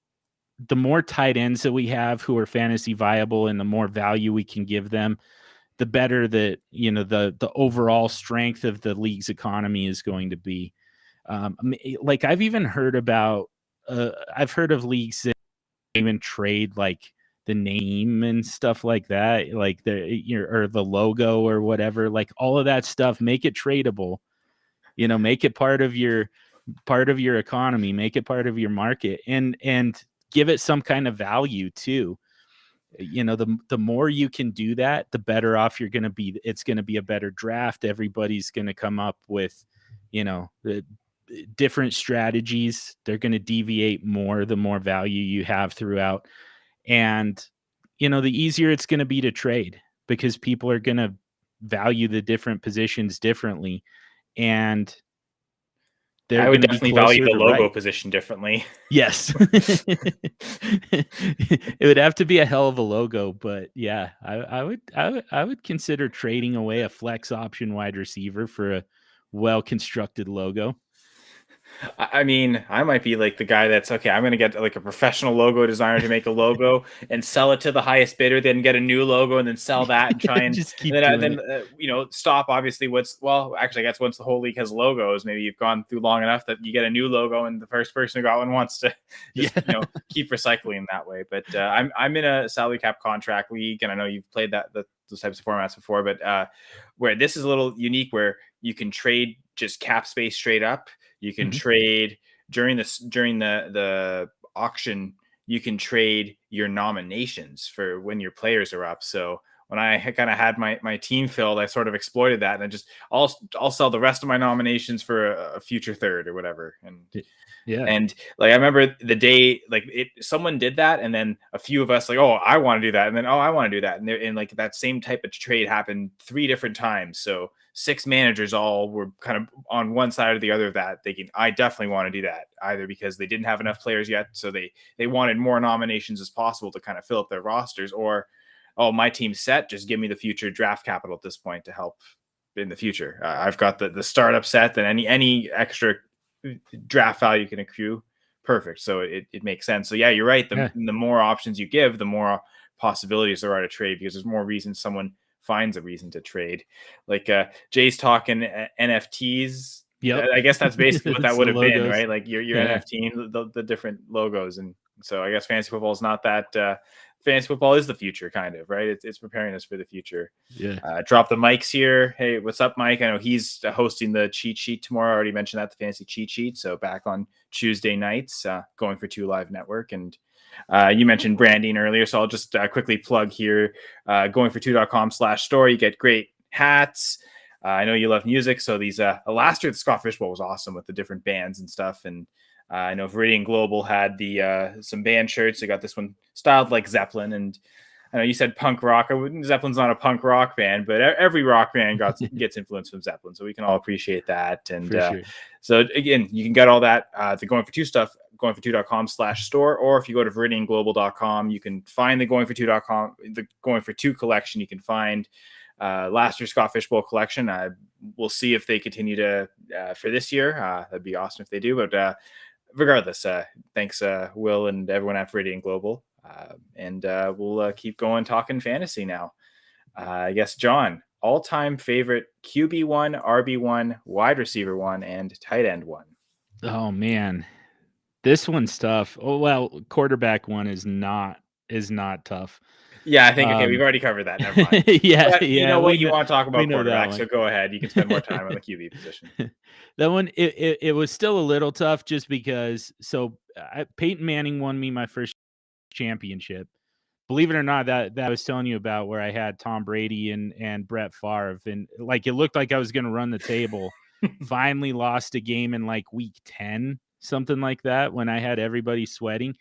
the more tight ends that we have who are fantasy viable and the more value we can give them, the better that, the overall strength of the league's economy is going to be. Like I've even heard about, I've heard of leagues that even trade like the name and stuff like that, like or the logo or whatever, like all of that stuff, make it tradable, make it part of your economy, make it part of your market, and give it some kind of value too. The more you can do that, the better off you're going to be. It's going to be a better draft. Everybody's going to come up with, the different strategies. They're going to deviate more, the more value you have throughout. And, the easier it's going to be to trade because people are going to value the different positions differently. And they're I would going to be definitely value closer the to logo right. position differently. Yes. It would have to be a hell of a logo, but yeah, I would consider trading away a flex option wide receiver for a well-constructed logo. I mean, I might be like the guy that's okay. I'm going to get like a professional logo designer to make a logo and sell it to the highest bidder, then get a new logo and then sell that and try and Just keep doing it. stop. Obviously, actually, I guess once the whole league has logos, maybe you've gone through long enough that you get a new logo and the first person who got one wants to Yeah. just keep recycling that way. But I'm in a salary cap contract league, and I know you've played those types of formats before, but where this is a little unique, where you can trade just cap space straight up. You can Mhm. trade during the auction. You can trade your nominations for when your players are up. So when I kind of had my team filled, I sort of exploited that, and I'll sell the rest of my nominations for a future third or whatever. Yeah. And like I remember the day someone did that, and then a few of us like, oh, I want to do that, and then oh, I want to do that, and like that same type of trade happened 3 different times. So 6 managers all were kind of on one side or the other of that, thinking I definitely want to do that, either because they didn't have enough players yet, so they wanted more nominations as possible to kind of fill up their rosters, or oh, my team's set, just give me the future draft capital at this point to help in the future. I've got the startup set, and any extra draft value can accrue. Perfect. So it makes sense. So yeah, you're right. Yeah. The more options you give, the more possibilities there are to trade, because there's more reasons someone finds a reason to trade. Like Jay's talking NFTs. Yep. I guess that's basically what that It's would the have been, logos. right? Like your Yeah. NFT, the different logos. And so I guess fantasy football is not that. Fantasy football is the future, kind of, right? It's preparing us for the future. Yeah. Drop the mics here. Hey, what's up, Mike? I know he's hosting the cheat sheet tomorrow. I already mentioned that, the fantasy cheat sheet. So back on Tuesday nights, Going for Two Live Network. And you mentioned branding earlier, so I'll just quickly plug here. Goingfor2.com/store. You get great hats. I know you love music, so these last year the Scott Fish Bowl was awesome with the different bands and stuff. And I know Viridian Global had the some band shirts. They got this one styled like Zeppelin, and I know you said punk rock. Zeppelin's not a punk rock band, but every rock band gets influence from Zeppelin, so we can all appreciate that. And For sure. so again, you can get all that the Going for Two stuff, goingfor2.com/store, or if you go to viridianglobal.com, you can find the goingfor2.com, the Going for Two collection. You can find last year's Scott Fish Bowl collection. We'll see if they continue to for this year. That'd be awesome if they do. But regardless, thanks, Will, and everyone at Viridian Global. And we'll keep going talking fantasy now. I guess, John, all-time favorite QB1, RB1, wide receiver 1, and tight end 1. Oh man, this one's tough. Oh well, quarterback one is not tough. Yeah, I think okay, we've already covered that. Never mind. Yeah, But you yeah, know what? You want to talk we about know that quarterback, one. so go ahead. You can spend more time on the QB position. That one, it was still a little tough just because. So Peyton Manning won me my first championship. Believe it or not, that I was telling you about, where I had Tom Brady and Brett Favre, and like it looked like I was going to run the table. Finally lost a game in like week 10, something like that, when I had everybody sweating.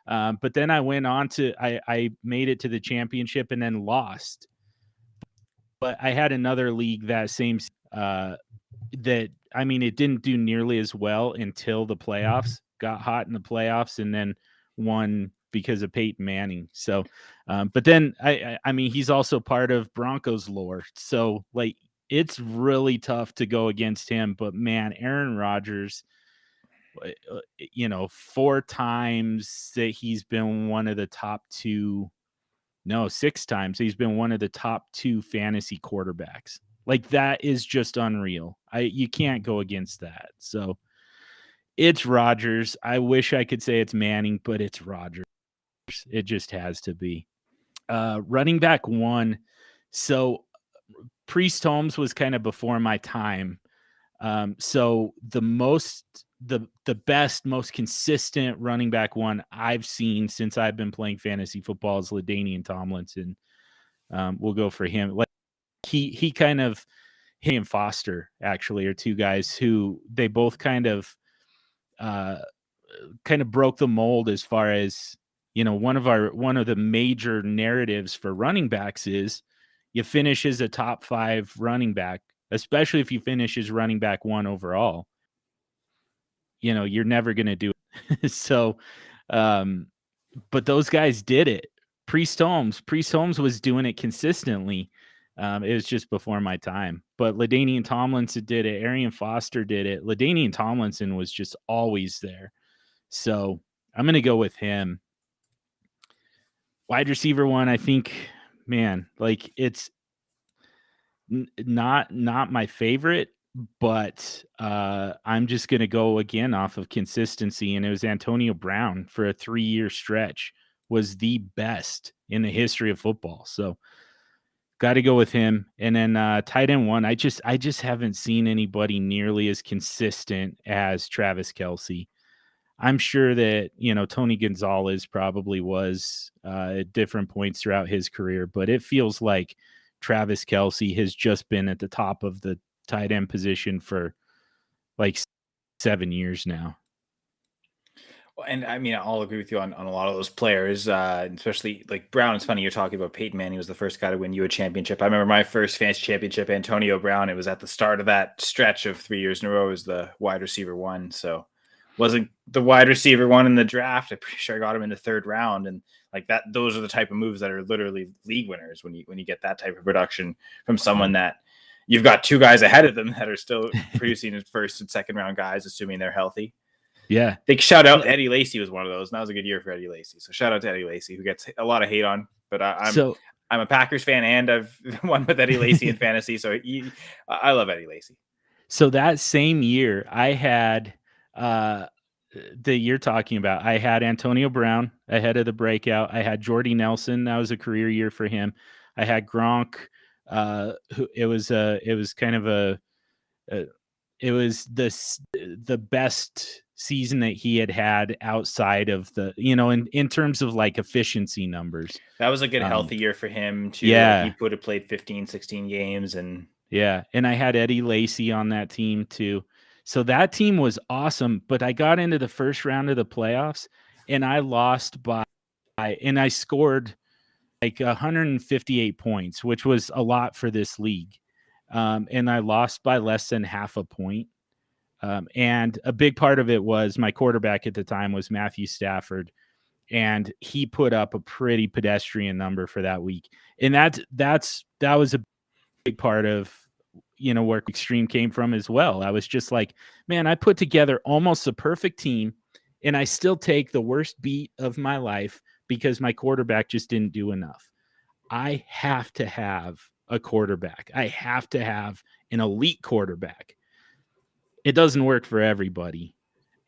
But then I went on to I made it to the championship and then lost. But I had another league that same that, I mean, it didn't do nearly as well until the playoffs. Got hot in the playoffs and then won because of Peyton Manning. So, but then I mean, he's also part of Broncos lore. So like, it's really tough to go against him. But man, Aaron Rodgers, 4 times that he's been one of the top 2. No, 6 times he's been one of the top 2 fantasy quarterbacks. Like, that is just unreal. You can't go against that. So it's Rodgers. I wish I could say it's Manning, but it's Rodgers. It just has to be. Running back 1. So Priest Holmes was kind of before my time. So the best, most consistent running back 1 I've seen since I've been playing fantasy football is LaDainian Tomlinson. We'll go for him. Like, he kind of, he and Foster actually are 2 guys who they both kind of broke the mold as far as, one of the major narratives for running backs is you finish as a top 5 running back, especially if you finish as running back 1 overall. you're never going to do it. So, um, but those guys did it. Priest Holmes was doing it consistently. It was just before my time. But LaDainian Tomlinson did it. Arian Foster did it. LaDainian Tomlinson was just always there. So I'm going to go with him. Wide receiver one, I think, man, like it's not my favorite, but I'm just going to go again off of consistency. And it was Antonio Brown for a 3-year stretch, was the best in the history of football. So got to go with him. And then tight end one, I just haven't seen anybody nearly as consistent as Travis Kelce. I'm sure that, Tony Gonzalez probably was at different points throughout his career, but it feels like Travis Kelce has just been at the top of the tight end position for like 7 years now. And I mean, I'll agree with you on a lot of those players, especially like Brown. It's funny you're talking about Peyton Manning was the first guy to win you a championship. I remember my first fantasy championship, Antonio Brown. It was at the start of that stretch of 3 years in a row as the wide receiver one. So wasn't the wide receiver one in the draft. I'm pretty sure I got him in the third round, and like that. Those are the type of moves that are literally league winners when you get that type of production from someone that you've got two guys ahead of them that are still producing as first and second round guys, assuming they're healthy. Yeah. Big shout out. Eddie Lacy was one of those. And that was a good year for Eddie Lacy. So shout out to Eddie Lacy, who gets a lot of hate on. But I'm a Packers fan, and I've won with Eddie Lacy in fantasy. So I love Eddie Lacy. So that same year, I had the year talking about, I had Antonio Brown ahead of the breakout. I had Jordy Nelson. That was a career year for him. I had Gronk. It was the best season that he had outside of the, in terms of like efficiency numbers. That was a good healthy year for him too. Yeah. He would have played 15, 16 games. And yeah. And I had Eddie Lacy on that team too. So that team was awesome, but I got into the first round of the playoffs and I lost and I scored like 158 points, which was a lot for this league. And I lost by less than half a point. And a big part of it was my quarterback at the time was Matthew Stafford, and he put up a pretty pedestrian number for that week. And that was a big part of, where extreme came from as well. I was just like, man, I put together almost a perfect team and I still take the worst beat of my life because my quarterback just didn't do enough. I have to have a quarterback. I have to have an elite quarterback. It doesn't work for everybody.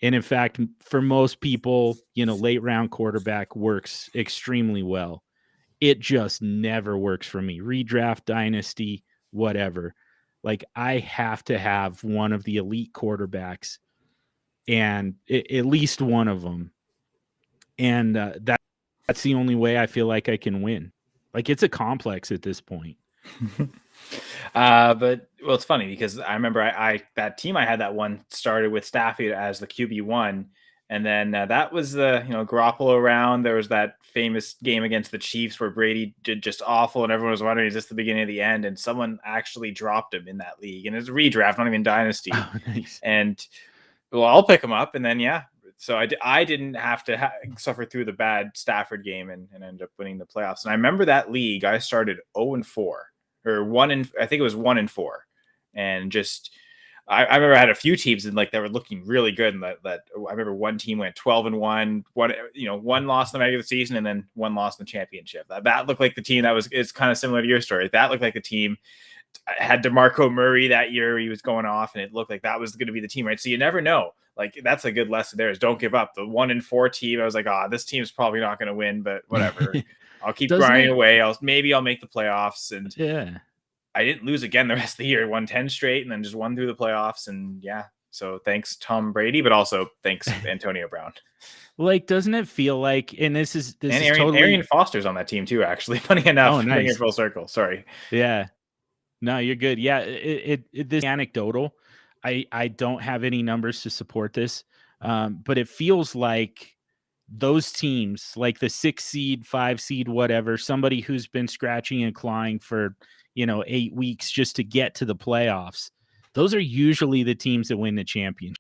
And in fact, for most people, late round quarterback works extremely well. It just never works for me. Redraft, dynasty, whatever. Like I have to have one of the elite quarterbacks and at least one of them. And that's the only way I feel like I can win. Like it's a complex at this point. But it's funny because I remember that team I had that one started with Stafford as the QB1, and then that was the Garoppolo around. There was that famous game against the Chiefs where Brady did just awful, and everyone was wondering is this the beginning of the end? And someone actually dropped him in that league, and it's a redraft, not even dynasty. Oh, nice. And I'll pick him up, and then so I didn't have to suffer through the bad Stafford game and end up winning the playoffs. And I remember that league I started 0-4. Or I think it was 1-4, and just I remember I had a few teams and like they were looking really good, and that I remember one team went 12-1, one loss in the regular season and then one loss in the championship. That looked like the team it's kind of similar to your story. That looked like the team had DeMarco Murray that year. He was going off, and it looked like that was going to be the team, right? So you never know. Like that's a good lesson there is don't give up. The 1-4 team, I was like, this team's probably not going to win, but whatever. I'll keep grinding away. I'll make the playoffs. And I didn't lose again the rest of the year. Won 10 straight and then just won through the playoffs. And so thanks Tom Brady, but also thanks Antonio Brown. Like, doesn't it feel like, and this is Arian Foster's on that team too, actually. Funny enough, nice. Bring it full circle. Sorry. Yeah. No, you're good. Yeah. This anecdotal, I don't have any numbers to support this. But it feels like those teams, like the 6 seed, 5 seed, whatever, somebody who's been scratching and clawing for, 8 weeks just to get to the playoffs. Those are usually the teams that win the championship.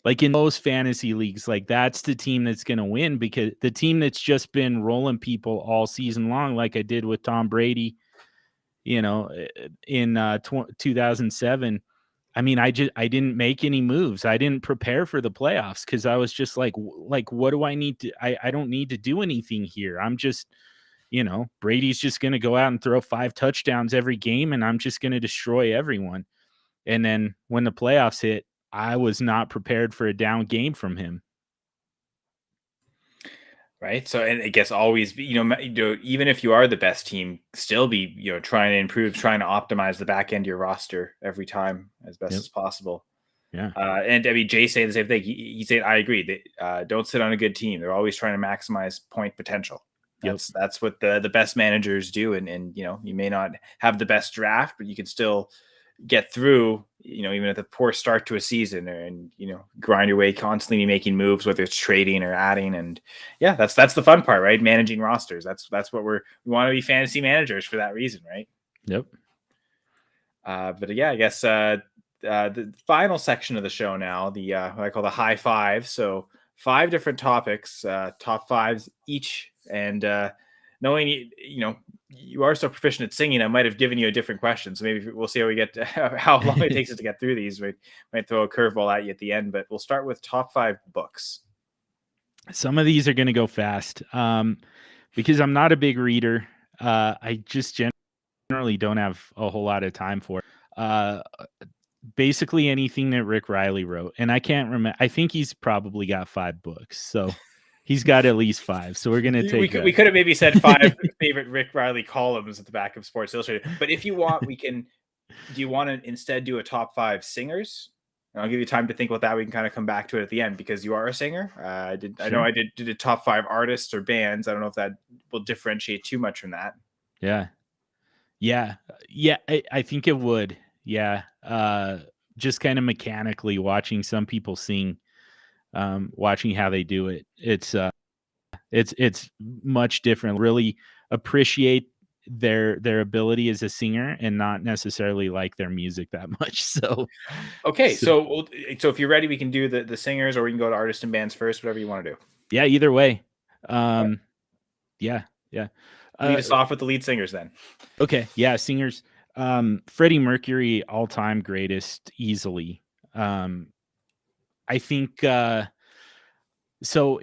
Like in those fantasy leagues, like that's the team that's going to win, because the team that's just been rolling people all season long, like I did with Tom Brady, in 2007. I mean, I didn't make any moves. I didn't prepare for the playoffs because I was just like, what do I need to? I don't need to do anything here. I'm just, Brady's just going to go out and throw 5 touchdowns every game, and I'm just going to destroy everyone. And then when the playoffs hit, I was not prepared for a down game from him. Right. So, and I guess always, even if you are the best team, still be, trying to improve, trying to optimize the back end of your roster every time as best as possible. Yeah. And I mean, Jay saying the same thing. He said, I agree. Don't sit on a good team. They're always trying to maximize point potential. That's what the best managers do. And you may not have the best draft, but you can still get through, even at the poor start to a season, and grind your way, constantly making moves, whether it's trading or adding. And yeah, that's the fun part, right? Managing rosters. That's what we want to be fantasy managers for that reason, right? Yep. But yeah, I guess the final section of the show now, the what I call the high five. So 5 different topics, top 5s each, and knowing you are so proficient at singing, I might have given you a different question. So maybe we'll see how we get to, how long it takes us to get through these. We might throw a curveball at you at the end, but we'll start with top 5 books. Some of these are going to go fast because I'm not a big reader. I just generally don't have a whole lot of time for it. Basically anything that Rick Riley wrote. And I can't remember. I think he's probably got 5 books. So he's got at least 5. So we're going to take we could have maybe said 5 favorite Rick Riley columns at the back of Sports Illustrated. But if you want, we can. Do you want to instead do a top 5 singers? And I'll give you time to think about that. We can kind of come back to it at the end because you are a singer. Sure. I know I did a top 5 artists or bands. I don't know if that will differentiate too much from that. Yeah. I think it would. Yeah. Just kind of mechanically watching some people sing, watching how they do it. It's much different. Really appreciate their ability as a singer and not necessarily like their music that much. So, okay. So if you're ready, we can do the singers, or we can go to artists and bands first, whatever you want to do. Yeah. Either way. Right. Yeah. Lead us off with the lead singers then. Okay. Yeah. Singers. Freddie Mercury, all-time greatest, easily. I think so.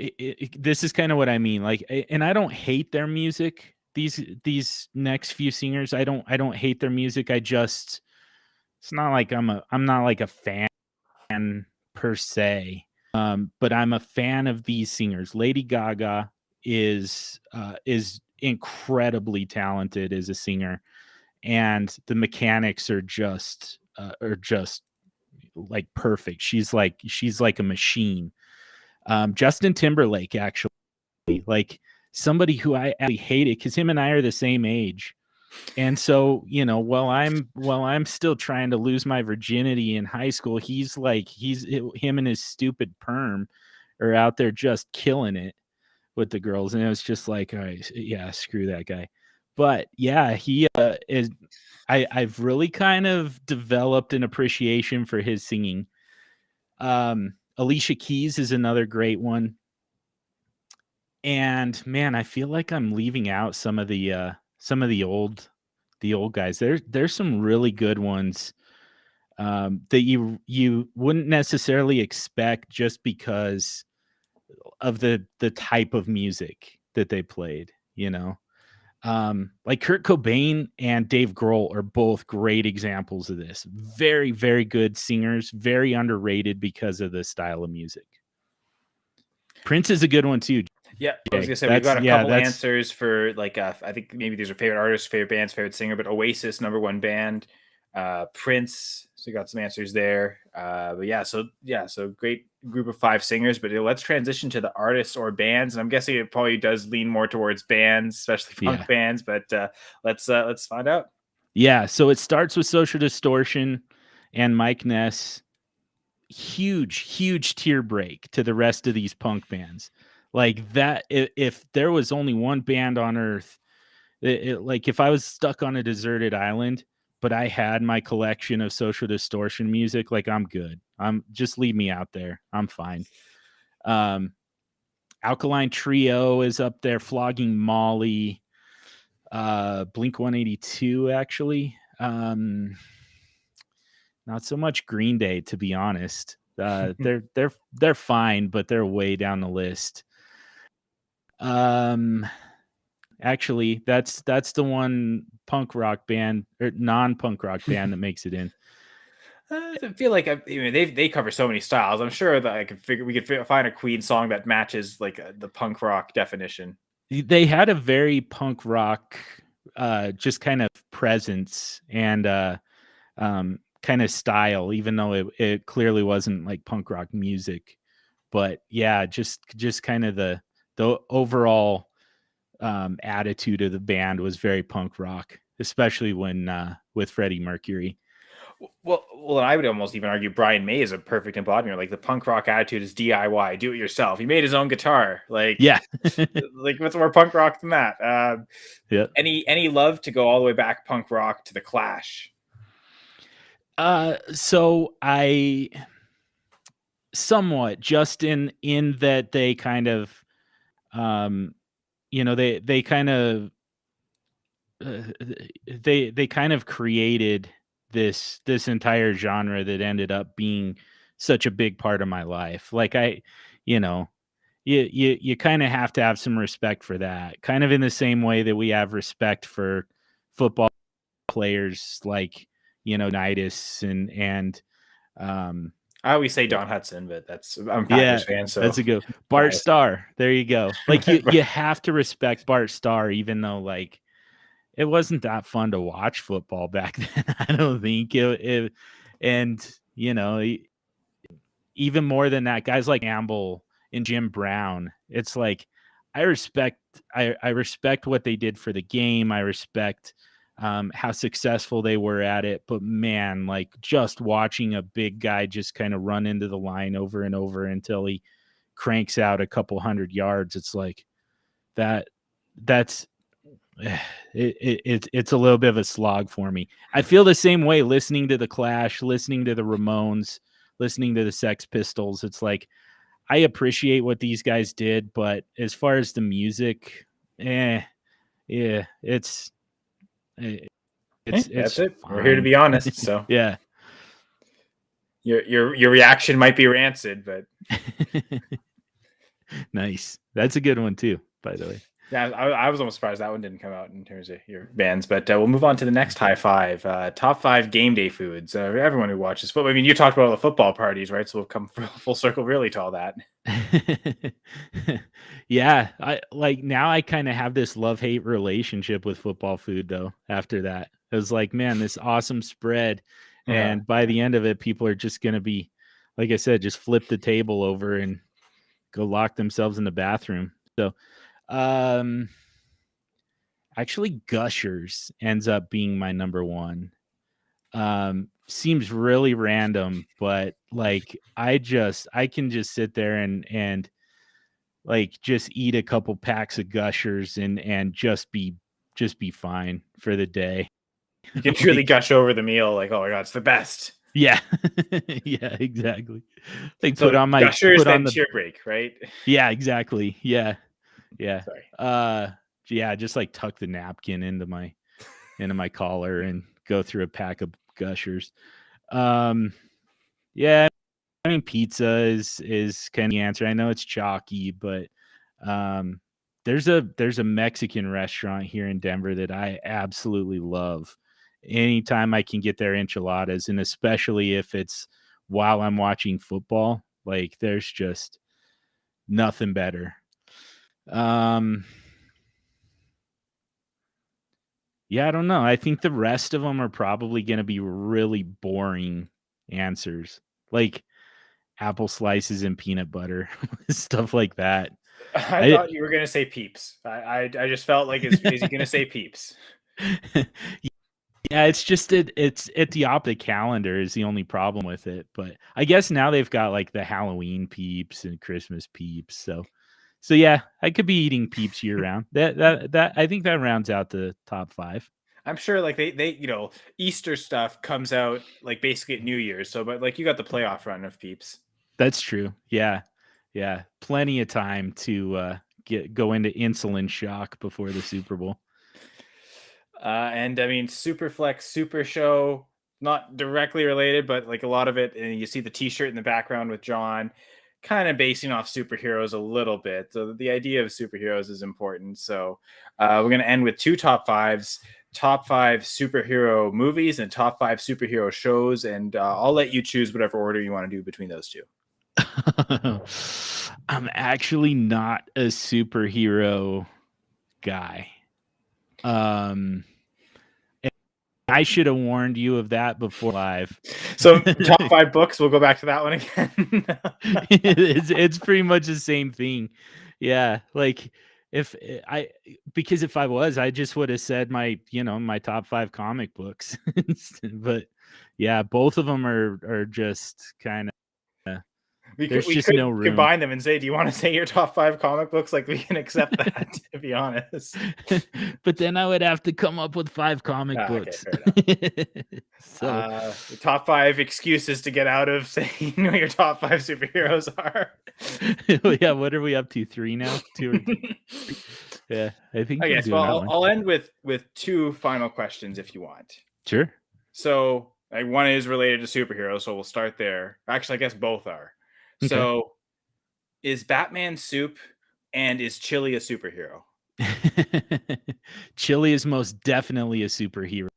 This is kind of what I mean. Like, and I don't hate their music. These next few singers, I don't hate their music. It's not like I'm not like a fan per se. But I'm a fan of these singers. Lady Gaga is incredibly talented as a singer, and the mechanics are just like perfect. She's like a machine. Justin Timberlake, actually, like somebody who I actually hated because him and I are the same age. And so, while I'm still trying to lose my virginity in high school, him and his stupid perm are out there just killing it with the girls. And it was just like, all right, yeah, screw that guy. But yeah, he is. I've really kind of developed an appreciation for his singing. Alicia Keys is another great one. And man, I feel like I'm leaving out some of the old guys. There's some really good ones that you wouldn't necessarily expect just because of the type of music that they played, like Kurt Cobain and Dave Grohl are both great examples of this. Very, very good singers, very underrated because of the style of music. Prince is a good one too. Yeah, I was gonna say we've got a couple answers for like I think maybe these are favorite artists, favorite bands, favorite singer, but Oasis, #1 band, Prince. So we got some answers there. But so great group of 5 singers. But let's transition to the artists or bands, and I'm guessing it probably does lean more towards bands, especially punk bands. But let's find out. Yeah, so it starts with Social Distortion and Mike Ness. Huge tear break to the rest of these punk bands. Like that, if there was only one band on earth, like if I was stuck on a deserted island, but I had my collection of Social Distortion music, like I'm good. Just leave me out there. I'm fine. Alkaline Trio is up there. Flogging Molly. Blink 182 actually. Not so much Green Day, to be honest. They're fine, but they're way down the list. Actually, that's the one punk rock band or non-punk rock band that makes it in. I feel like they cover so many styles. I'm sure that we could find a Queen song that matches like the punk rock definition. They had a very punk rock, just kind of presence and kind of style, even though it clearly wasn't like punk rock music. But yeah, just kind of the overall attitude of the band was very punk rock, especially when with Freddie Mercury. Well, I would almost even argue Brian May is a perfect embodiment. Like the punk rock attitude is DIY, do it yourself. He made his own guitar. Like, yeah, like what's more punk rock than that? Yeah. Any love to go all the way back punk rock to the Clash? So I somewhat just in that they kind of, they kind of, they kind of created this entire genre that ended up being such a big part of my life. Like you kind of have to have some respect for that. Kind of in the same way that we have respect for football players like, Unitas and I always say Don Hudson, but I'm a Packers fan, so that's a good Bart Starr. There you go. Like you have to respect Bart Starr, even though like it wasn't that fun to watch football back then. I don't think it and even more than that, guys like Campbell and Jim Brown. It's like I respect what they did for the game. I respect how successful they were at it. But man, like just watching a big guy just kind of run into the line over and over until he cranks out a couple 100 yards. It's like that's it's a little bit of a slog for me. I feel the same way listening to the Clash, listening to the Ramones, listening to the Sex Pistols. It's like I appreciate what these guys did, but as far as the music, yeah, it's that's it. fine. We're here to be honest, so yeah. Your reaction might be rancid, but nice. That's a good one too, by the way. Yeah, I was almost surprised that one didn't come out in terms of your bands, but we'll move on to the next high five. Top 5 game day foods. Everyone who watches football. I mean, you talked about all the football parties, right? So we'll come full circle really to all that. Yeah, now I kind of have this love-hate relationship with football food though. After that, it was like, man, this awesome spread, and by the end of it, people are just gonna be, like I said, just flip the table over and go lock themselves in the bathroom. So. Actually Gushers ends up being my number 1. Seems really random, but like I can just sit there and like just eat a couple packs of Gushers and just be fine for the day. You can really gush over the meal, like, oh my god, it's the best. Yeah. Yeah, exactly. Like so put on my Gushers, then cheer break, right? Yeah, exactly. Yeah. Sorry. Yeah, just like tuck the napkin into my collar and go through a pack of Gushers. Yeah, I mean pizza is kind of the answer. I know it's chalky, but there's a Mexican restaurant here in Denver that I absolutely love. Anytime I can get their enchiladas, and especially if it's while I'm watching football, like there's just nothing better. Yeah, I don't know. I think the rest of them are probably going to be really boring answers, like apple slices and peanut butter, stuff like that. I thought you were going to say Peeps. I just felt like, is he going to say Peeps? Yeah, it's just it's at the opposite calendar is the only problem with it. But I guess now they've got like the Halloween Peeps and Christmas Peeps. So yeah, I could be eating Peeps year round. That I think that rounds out the top 5. I'm sure like they Easter stuff comes out like basically at New Year's. So, but like you got the playoff run of Peeps. That's true. Yeah. Yeah. Plenty of time to go into insulin shock before the Super Bowl. And I mean, Superflex Super Show, not directly related, but like a lot of it. And you see the T-shirt in the background with John, kind of basing off superheroes a little bit. So the idea of superheroes is important. So we're going to end with two top fives: top five superhero movies and top five superhero shows. And I'll let you choose whatever order you want to do between those two. I'm actually not a superhero guy. I should have warned you of that before live. So top five books, we'll go back to that one again. it's pretty much the same thing. Yeah, like because if I was, I just would have said my top five comic books. But yeah, both of them are just kind of we there's could just no room. Combine them and say, do you want to say your top five comic books? Like we can accept that, to be honest. But then I would have to come up with 5 comic books. Okay, So the top 5 excuses to get out of saying what your top 5 superheroes are. Yeah, what are we up to? 3 now? 2 or 3? Yeah, I think. I guess. Well, I'll end with 2 final questions if you want. Sure. So, like, one is related to superheroes, so we'll start there. Actually, I guess both are. Okay. So, is Batman soup and is Chili a superhero? Chili is most definitely a superhero.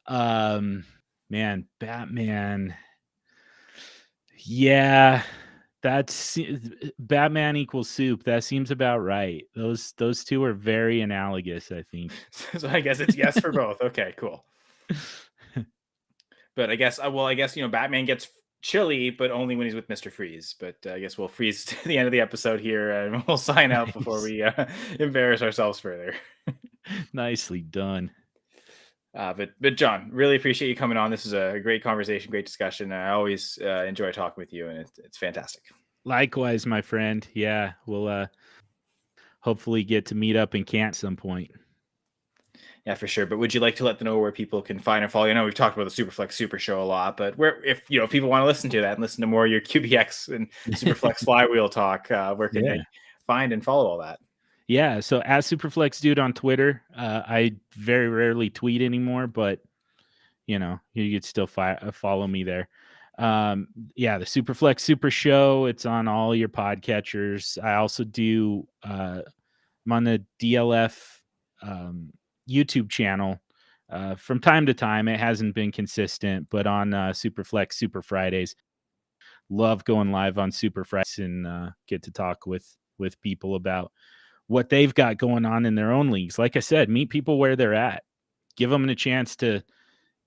Man, Batman. Yeah, that's Batman equals soup. That seems about right. Those two are very analogous, I think. So I guess it's yes for both. Okay, cool. But I guess, Batman gets chili, but only when he's with Mr. Freeze. But I guess we'll freeze to the end of the episode here, and we'll sign out before we embarrass ourselves further. Nicely done. But John, really appreciate you coming on. This is a great conversation, great discussion. I always enjoy talking with you, and it's fantastic. Likewise, my friend. Yeah, we'll hopefully get to meet up in Canton at some point. Yeah, for sure. But would you like to let them know where people can find and follow? I know we've talked about the Superflex Super Show a lot, but if people want to listen to that and listen to more of your QBX and Superflex Flywheel talk, where can they find and follow all that? Yeah, so as Superflex Dude on Twitter. I very rarely tweet anymore, but you could still follow me there. Yeah, the Superflex Super Show. It's on all your podcatchers. I also do. I'm on the DLF YouTube channel from time to time. It hasn't been consistent, but on Superflex Super Fridays. Love going live on Superflex and get to talk with people about what they've got going on in their own leagues. Like I said, meet people where they're at. Give them a chance to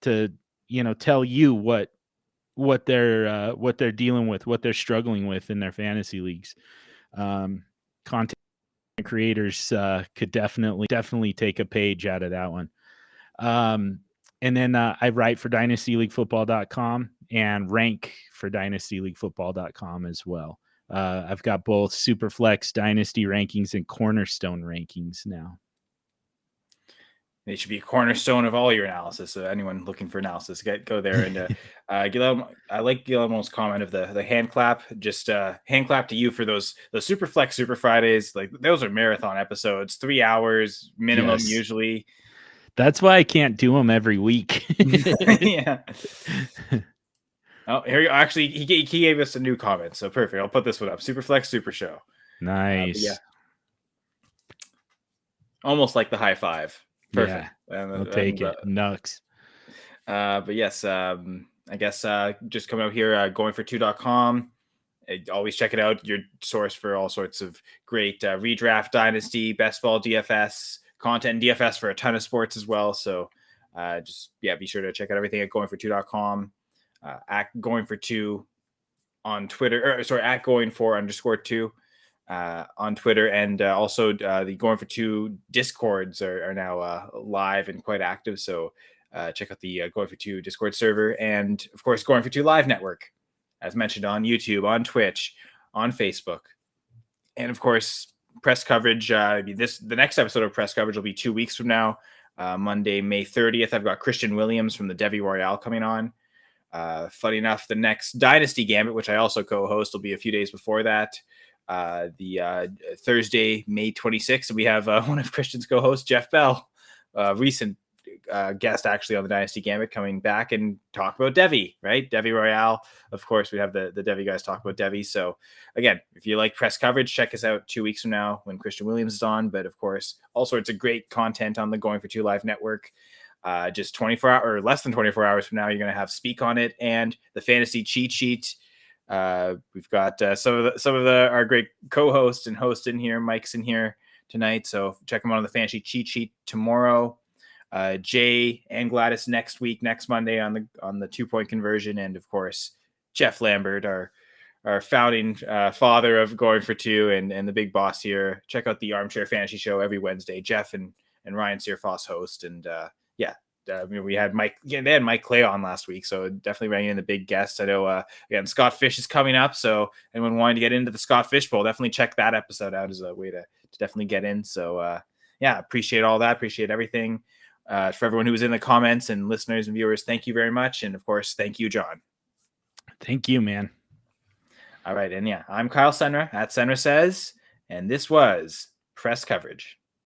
tell you what they're dealing with, what they're struggling with in their fantasy leagues. Content creators could definitely take a page out of that one. And then I write for dynastyleaguefootball.com and rank for dynastyleaguefootball.com as well. I've got both Superflex Dynasty rankings and Cornerstone rankings now. They should be a cornerstone of all your analysis. So anyone looking for analysis, go there. And Guillermo, I like Guillermo's comment of the hand clap. Just hand clap to you for those Superflex Super Fridays. Like those are marathon episodes, 3 hours minimum usually. That's why I can't do them every week. Yeah. Oh, here you go. Actually, he gave us a new comment, so perfect. I'll put this one up. Superflex Super Show. Nice. Yeah. Almost like the high five. Perfect. Yeah, I'll take it. Nux. But yes, I guess just come out here, goingfor2.com. Always check it out. Your source for all sorts of great redraft, dynasty, best ball, DFS content, DFS for a ton of sports as well. So be sure to check out everything at goingfor2.com. At goingfor2 on Twitter, at goingfor_2 on Twitter, and also the Going for Two Discords are now live and quite active. So check out the Going for Two Discord server, and of course Going for Two Live Network, as mentioned, on YouTube, on Twitch, on Facebook, and of course press coverage. The next episode of press coverage will be 2 weeks from now. Monday, May 30th, I've got Christian Williams from the Devi Royale coming on. Funny enough, the next Dynasty Gambit, which I also co-host, will be a few days before that. The Thursday, May 26th, we have one of Christian's co-hosts, Jeff Bell, recent guest actually on the Dynasty Gambit, coming back and talk about Devi, right? Devi Royale. Of course, we have the Devi guys talk about Devi. So again, if you like press coverage, check us out 2 weeks from now when Christian Williams is on. But of course, all sorts of great content on the Going for Two Live network. Just 24 hours or less than 24 hours from now, you're going to have Speak on It and the Fantasy Cheat Sheet. We've got some of our great co-hosts and hosts in here. Mike's in here tonight, so check them out on the Fantasy Cheat Sheet tomorrow. Jay and Gladys next Monday on the 2-point conversion, and of course Jeff Lambert, our founding father of Going for Two and the big boss here. Check out the Armchair Fantasy Show every Wednesday. Jeff and Ryan Searfoss host, and we had Mike. Again, they had Mike Clay on last week, so definitely bringing in the big guests. I know again Scott Fish is coming up, so anyone wanting to get into the Scott Fish Bowl, definitely check that episode out as a way to definitely get in. So appreciate all that. Appreciate everything. For everyone who was in the comments and listeners and viewers, thank you very much. And of course, thank you, John. Thank you, man. All right. And I'm Kyle Senra at Senra Says, and this was Press Coverage.